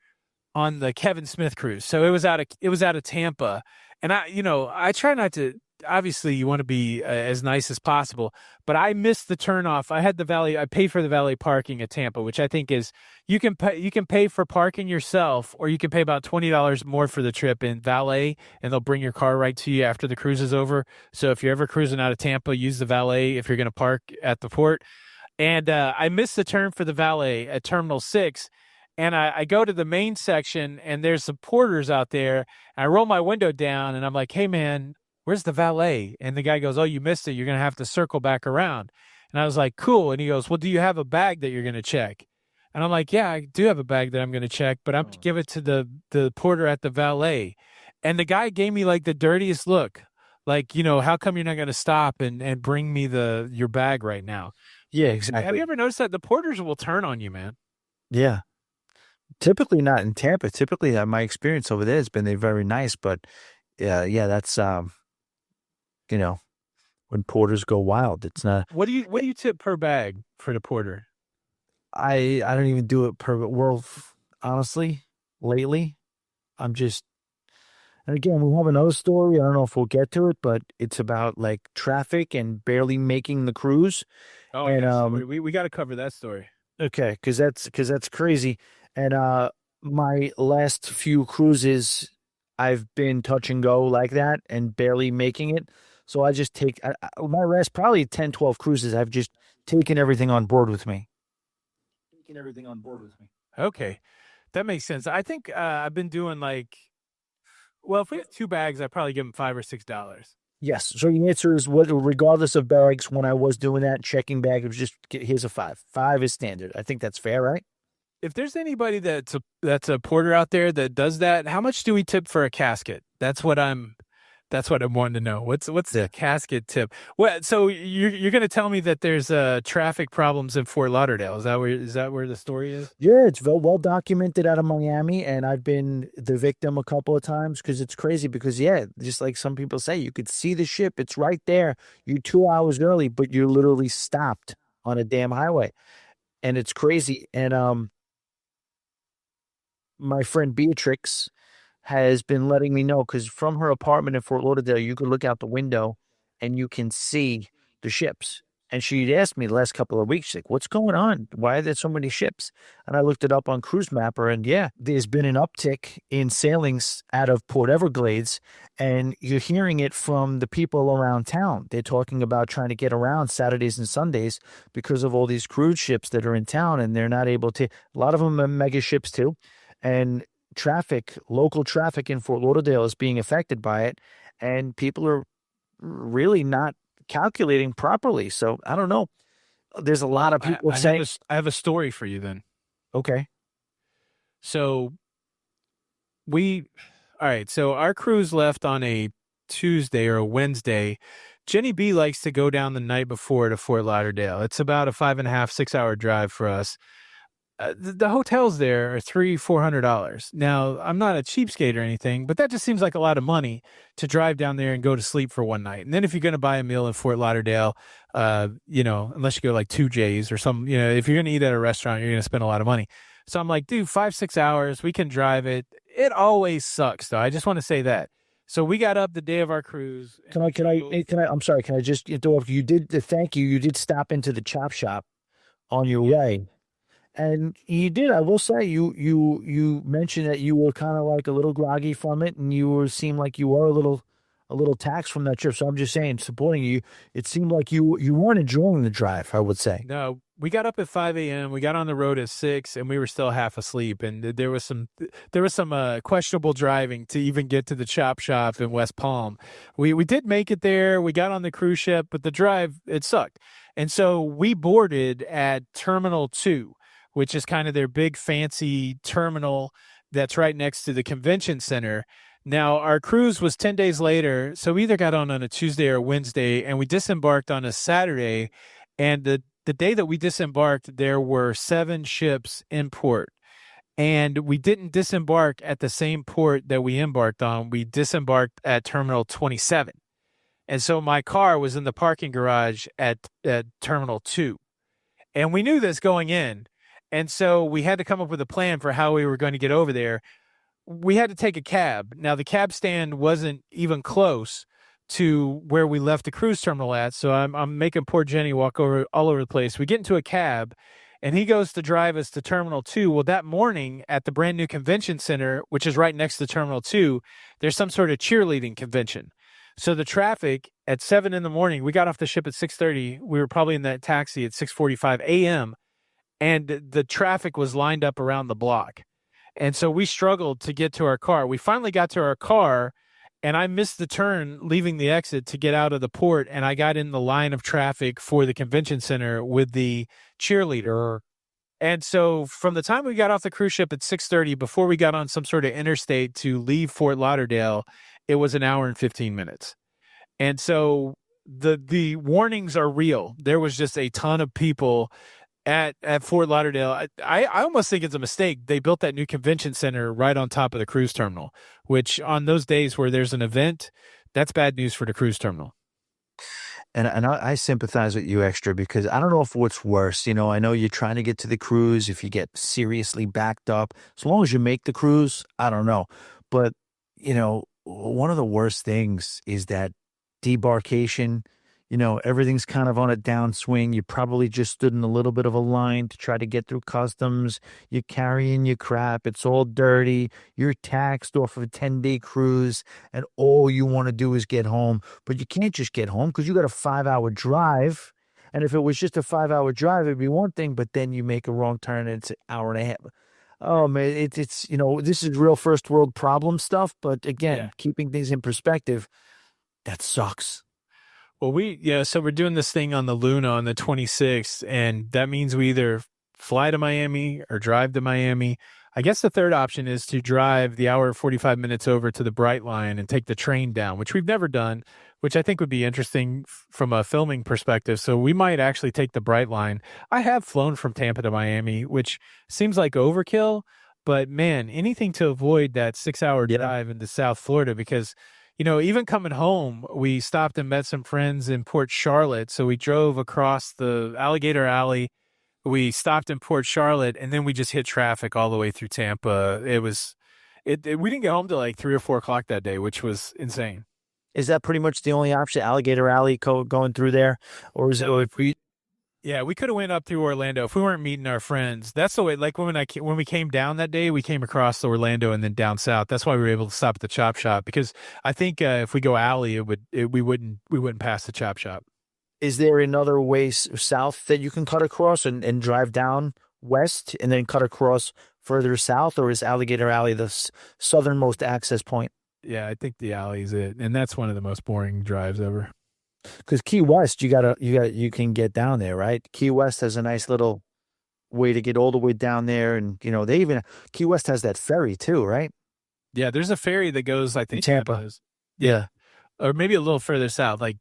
on the Kevin Smith cruise. So it was out of Tampa. And I try not to, obviously you want to be as nice as possible, but I missed the turnoff. I paid for the valet parking at Tampa, which I think is, you can pay for parking yourself, or you can pay about $20 more for the trip in valet, and they'll bring your car right to you after the cruise is over. So if you're ever cruising out of Tampa, use the valet if you're going to park at the port. And I missed the turn for the valet at Terminal 6. And I go to the main section, and there's some porters out there. And I roll my window down, and I'm like, hey, man, where's the valet? And the guy goes, oh, you missed it. You're going to have to circle back around. And I was like, cool. And he goes, well, do you have a bag that you're going to check? And I'm like, yeah, I do have a bag that I'm going to check, but I'm going to give it to the porter at the valet. And the guy gave me like the dirtiest look. Like, how come you're not going to stop and bring me your bag right now? Yeah, exactly. Have you ever noticed that the porters will turn on you, man? Yeah. Typically not in Tampa. Typically, my experience over there has been they're very nice, but yeah, that's when porters go wild, it's not. What do you tip per bag for the porter? I don't even do it per. Well, honestly, lately, I'm just. And again, we have another story. I don't know if we'll get to it, but it's about like traffic and barely making the cruise. Oh, and yes. We got to cover that story. Okay, because that's crazy. And my last few cruises, I've been touch and go like that and barely making it. So I just take my last probably 10, 12 cruises. I've just taken everything on board with me. Taking everything on board with me. Okay, that makes sense. I think I've been doing like, well, if we have 2 bags, I'd probably give them $5 or $6. Yes. So the answer is what, regardless of bags, when I was doing that, checking bag, it was just here's a 5. 5 is standard. I think that's fair, right? If there's anybody that's a porter out there that does that, how much do we tip for a casket? That's what I'm wanting to know. What's the casket tip? Well, so you're going to tell me that there's traffic problems in Fort Lauderdale. Is that where the story is? Yeah, it's well documented out of Miami, and I've been the victim a couple of times because it's crazy. Because yeah, just like some people say, you could see the ship; it's right there. You're 2 hours early, but you're literally stopped on a damn highway, and it's crazy. And my friend Beatrix has been letting me know because from her apartment in Fort Lauderdale, you could look out the window and you can see the ships. And she'd asked me the last couple of weeks, she's like, what's going on? Why are there so many ships? And I looked it up on Cruise Mapper, and yeah, there's been an uptick in sailings out of Port Everglades, and you're hearing it from the people around town. They're talking about trying to get around Saturdays and Sundays because of all these cruise ships that are in town, and they're not able to. A lot of them are mega ships too. And local traffic in Fort Lauderdale is being affected by it, and people are really not calculating properly. So I don't know. There's a lot of people saying, I have a story for you then. okay, So all right. So our cruise left on a Tuesday or a Wednesday. Jenny B likes to go down the night before to Fort Lauderdale. It's about a 5.5, 6 hour drive for us. The hotels there are $300-$400. Now, I'm not a cheapskate or anything, but that just seems like a lot of money to drive down there and go to sleep for one night. And then if you're going to buy a meal in Fort Lauderdale, unless you go like 2J's or some, if you're going to eat at a restaurant, you're going to spend a lot of money. So I'm like, dude, 5-6 hours, we can drive it. It always sucks, though. I just want to say that. So we got up the day of our cruise. I'm sorry, can I just interrupt you? You did stop into the chop shop on your way. And you did. I will say you mentioned that you were kind of like a little groggy from it, and seemed like you were a little taxed from that trip. So I'm just saying, supporting you. It seemed like you weren't enjoying the drive, I would say. No, we got up at 5 a.m. We got on the road at 6, and we were still half asleep. And there was some questionable driving to even get to the chop shop in West Palm. We did make it there. We got on the cruise ship, but the drive, it sucked. And so we boarded at Terminal 2. Which is kind of their big fancy terminal that's right next to the convention center. Now, our cruise was 10 days later, so we either got on a Tuesday or Wednesday, and we disembarked on a Saturday. And the day that we disembarked, there were 7 ships in port. And we didn't disembark at the same port that we embarked on. We disembarked at Terminal 27. And so my car was in the parking garage at Terminal 2. And we knew this going in. And so we had to come up with a plan for how we were going to get over there. We had to take a cab. Now, the cab stand wasn't even close to where we left the cruise terminal at. So I'm making poor Jenny walk all over the place. We get into a cab, and he goes to drive us to Terminal 2. Well, that morning at the brand new convention center, which is right next to Terminal 2, there's some sort of cheerleading convention. So the traffic at 7 in the morning, we got off the ship at 6:30. We were probably in that taxi at 6:45 a.m., and the traffic was lined up around the block. And so we struggled to get to our car. We finally got to our car, and I missed the turn leaving the exit to get out of the port, and I got in the line of traffic for the convention center with the cheerleader. And so from the time we got off the cruise ship at 6:30, before we got on some sort of interstate to leave Fort Lauderdale, it was an hour and 15 minutes. And so the warnings are real. There was just a ton of people at Fort Lauderdale. I almost think it's a mistake. They built that new convention center right on top of the cruise terminal, which on those days where there's an event, that's bad news for the cruise terminal. And I sympathize with you extra because I don't know if what's worse. I know you're trying to get to the cruise. If you get seriously backed up, as long as you make the cruise, I don't know. But, one of the worst things is that debarkation, everything's kind of on a downswing. You probably just stood in a little bit of a line to try to get through customs. You're carrying your crap. It's all dirty. You're taxed off of a 10-day cruise, and all you want to do is get home. But you can't just get home because you got a 5-hour drive. And if it was just a 5-hour drive, it'd be one thing, but then you make a wrong turn and it's an hour and a half. Oh man, it's this is real first world problem stuff. But again, keeping things in perspective, that sucks. Well, so we're doing this thing on the Luna on the 26th, and that means we either fly to Miami or drive to Miami. I guess the third option is to drive the hour 45 minutes over to the Bright Line and take the train down, which we've never done, which I think would be interesting from a filming perspective. So we might actually take the Bright Line. I have flown from Tampa to Miami, which seems like overkill, but man, anything to avoid that 6-hour drive into South Florida, because even coming home, we stopped and met some friends in Port Charlotte. So we drove across the Alligator Alley. We stopped in Port Charlotte, and then we just hit traffic all the way through Tampa. We didn't get home till like 3 or 4 o'clock that day, which was insane. Is that pretty much the only option? Alligator Alley going through there, or is it? Yeah, we could have went up through Orlando if we weren't meeting our friends. That's the way. Like when we came down that day, we came across Orlando and then down south. That's why we were able to stop at the Chop Shop, because I think if we go alley, we wouldn't pass the Chop Shop. Is there another way south that you can cut across and drive down west and then cut across further south, or is Alligator Alley the southernmost access point? Yeah, I think the alley is it, and that's one of the most boring drives ever. Because Key West, you can get down there, right? Key West has a nice little way to get all the way down there, and Key West has that ferry too, right? Yeah, there's a ferry that goes, I think, Tampa. Yeah, or maybe a little further south. I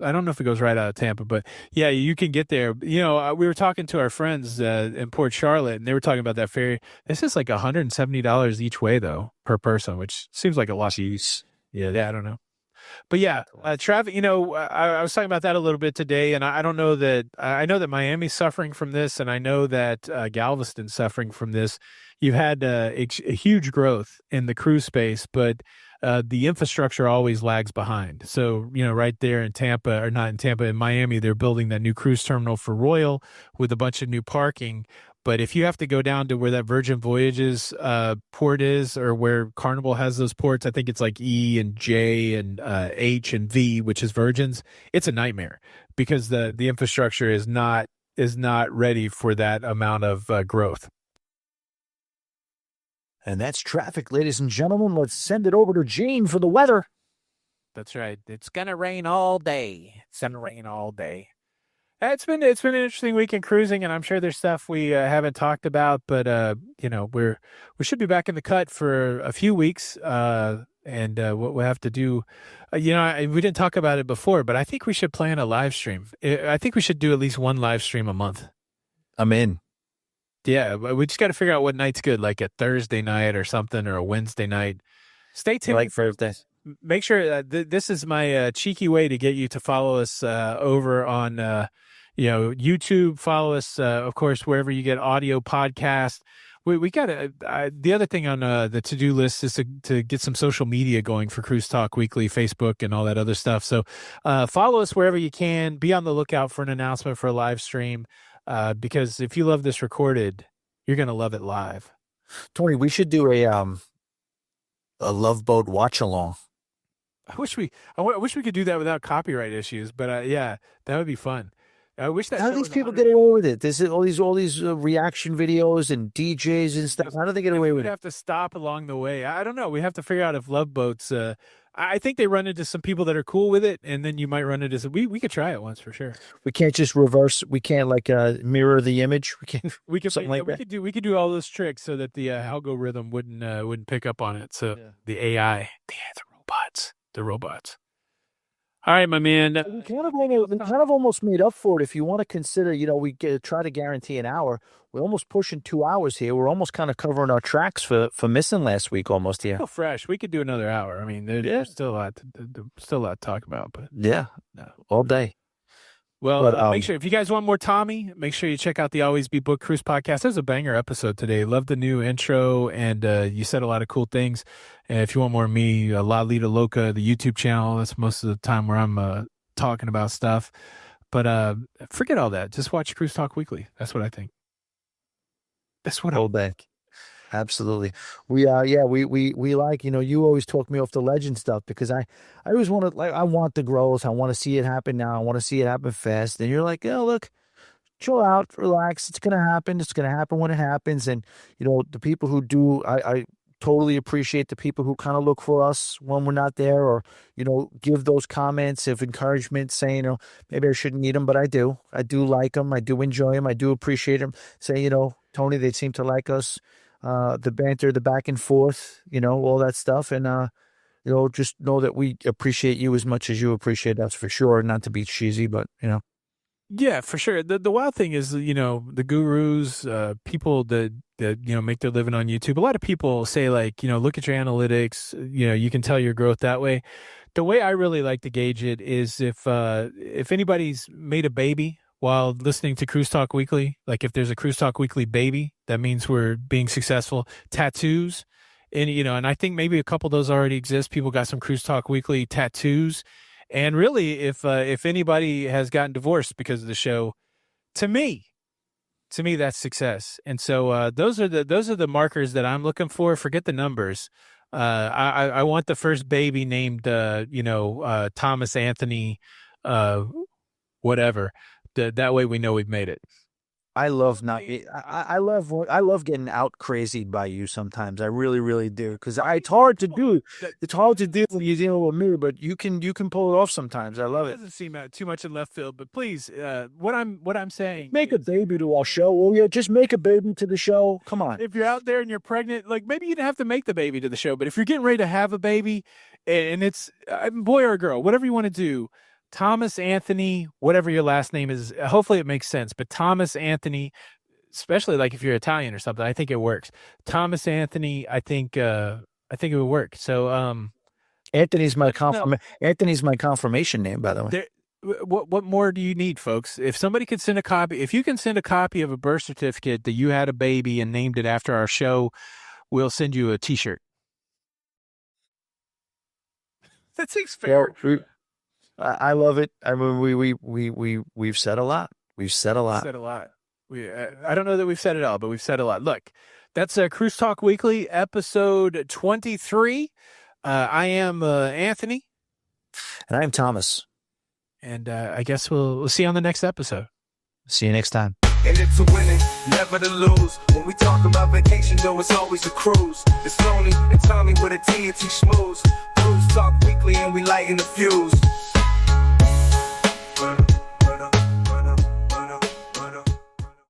don't know if it goes right out of Tampa, but yeah, you can get there. We were talking to our friends in Port Charlotte, and they were talking about that ferry. This is like $170 each way though per person, which seems like a lot. Jeez. Yeah, I don't know. But yeah, traffic, I was talking about that a little bit today, and I don't know that I know that Miami's suffering from this, and I know that Galveston's suffering from this. You've had a huge growth in the cruise space, but the infrastructure always lags behind. So, right there in Tampa, or not in Tampa, in Miami, they're building that new cruise terminal for Royal with a bunch of new parking. But if you have to go down to where that Virgin Voyages port is, or where Carnival has those ports, I think it's like E and J and H and V, which is Virgin's, it's a nightmare because the infrastructure is not ready for that amount of growth. And that's traffic, ladies and gentlemen. Let's send it over to Gene for the weather. That's right. It's gonna rain all day. It's gonna rain all day. It's been an interesting week in cruising, and I'm sure there's stuff we haven't talked about, but we should be back in the cut for a few weeks, and what we'll have to do, we didn't talk about it before, but I think we should plan a live stream. I think we should do at least one live stream a month. I'm in. Yeah, we just got to figure out what night's good, like a Thursday night or something, or a Wednesday night. Stay tuned. Like Thursdays. Make sure this is my cheeky way to get you to follow us over on YouTube. Follow us, of course, wherever you get audio podcasts. We got the other thing on the to-do list is to get some social media going for Cruise Talk Weekly, Facebook, and all that other stuff. So follow us wherever you can. Be on the lookout for an announcement for a live stream, because if you love this recorded, you're going to love it live. Tony, we should do a Love Boat watch along. I wish we could do that without copyright issues, but yeah, that would be fun. I wish that. How do these people get away with it? There's all these reaction videos and DJs and stuff. How do they get away with it? We have to stop along the way. I don't know. We have to figure out if Love Boats. I think they run into some people that are cool with it, and then you might run into some. We could try it once for sure. We can't just reverse. We can't mirror the image. We could something like that. We could do all those tricks so that the algorithm wouldn't pick up on it. So the AI, the robots. All right, my man. We kind of almost made up for it. If you want to consider, we try to guarantee an hour. We're almost pushing 2 hours here. We're almost kind of covering our tracks for missing last week almost here. Still fresh. We could do another hour. I mean, there's still a lot to talk about. But all day. Well, make sure, if you guys want more Tommy, make sure you check out the Always Be Booked Cruise podcast. There's a banger episode today. Love the new intro, and you said a lot of cool things. And if you want more of me, La Lita Loca, the YouTube channel, that's most of the time where I'm talking about stuff. But forget all that. Just watch Cruise Talk Weekly. That's what I think. That's what Whole bank. Absolutely. We like, you always talk me off the legend stuff because I always want to, like, I want the growth. I want to see it happen now. I want to see it happen fast. And you're like, look, chill out, relax. It's going to happen. It's going to happen when it happens. And, the people who do, I totally appreciate the people who kind of look for us when we're not there, or, give those comments of encouragement saying, maybe I shouldn't eat them, but I do. I do like them. I do enjoy them. I do appreciate them. Say, Tony, they seem to like us. The banter, the back and forth, all that stuff. And, just know that we appreciate you as much as you appreciate us, for sure. Not to be cheesy, but, Yeah, for sure. The wild thing is, the gurus, people that make their living on YouTube. A lot of people say, like, look at your analytics. You can tell your growth that way. The way I really like to gauge it is if anybody's made a baby while listening to Cruise Talk Weekly, like if there's a Cruise Talk Weekly baby, that means we're being successful. Tattoos, and I think maybe a couple of those already exist. People got some Cruise Talk Weekly tattoos. And really, if anybody has gotten divorced because of the show, to me, that's success. And so those are the markers that I'm looking for. Forget the numbers. I want the first baby named Thomas Anthony, whatever. That way we know we've made it. I love I love getting out crazied by you sometimes. I really, really do, because it's hard to do. It's hard to do when you're dealing with me, but you can pull it off sometimes. I love it. Doesn't seem too much in left field, but please, what I'm saying, Make a baby to our show, will you? Just make a baby to the show. Come on. if you're out there and you're pregnant, like maybe you don't have to make the baby to the show, but if you're getting ready to have a baby and it's a boy or a girl, whatever you want to do, Thomas Anthony, whatever your last name is, hopefully it makes sense, but Thomas Anthony, especially like if you're Italian or something, I think it works. Thomas Anthony, I think it would work. So, Anthony's my confirmation name, by the way. What more do you need, folks? If somebody could send a copy, if you can send a copy of a birth certificate that you had a baby and named it after our show, we'll send you a T-shirt. That seems fair. Well, I love it. I mean, we've said a lot. We've said a lot. Said a lot. I don't know that we've said it all, but we've said a lot. Look, that's Cruise Talk Weekly, episode 23. I am Anthony, And I'm Thomas. and I guess we'll see you on the next episode. See you next time. And it's to win it, never to lose. When we talk about vacation, though, it's always a cruise. It's Tony and Tommy with a TNT schmooze. Cruise Talk Weekly, and we lighten the fuse.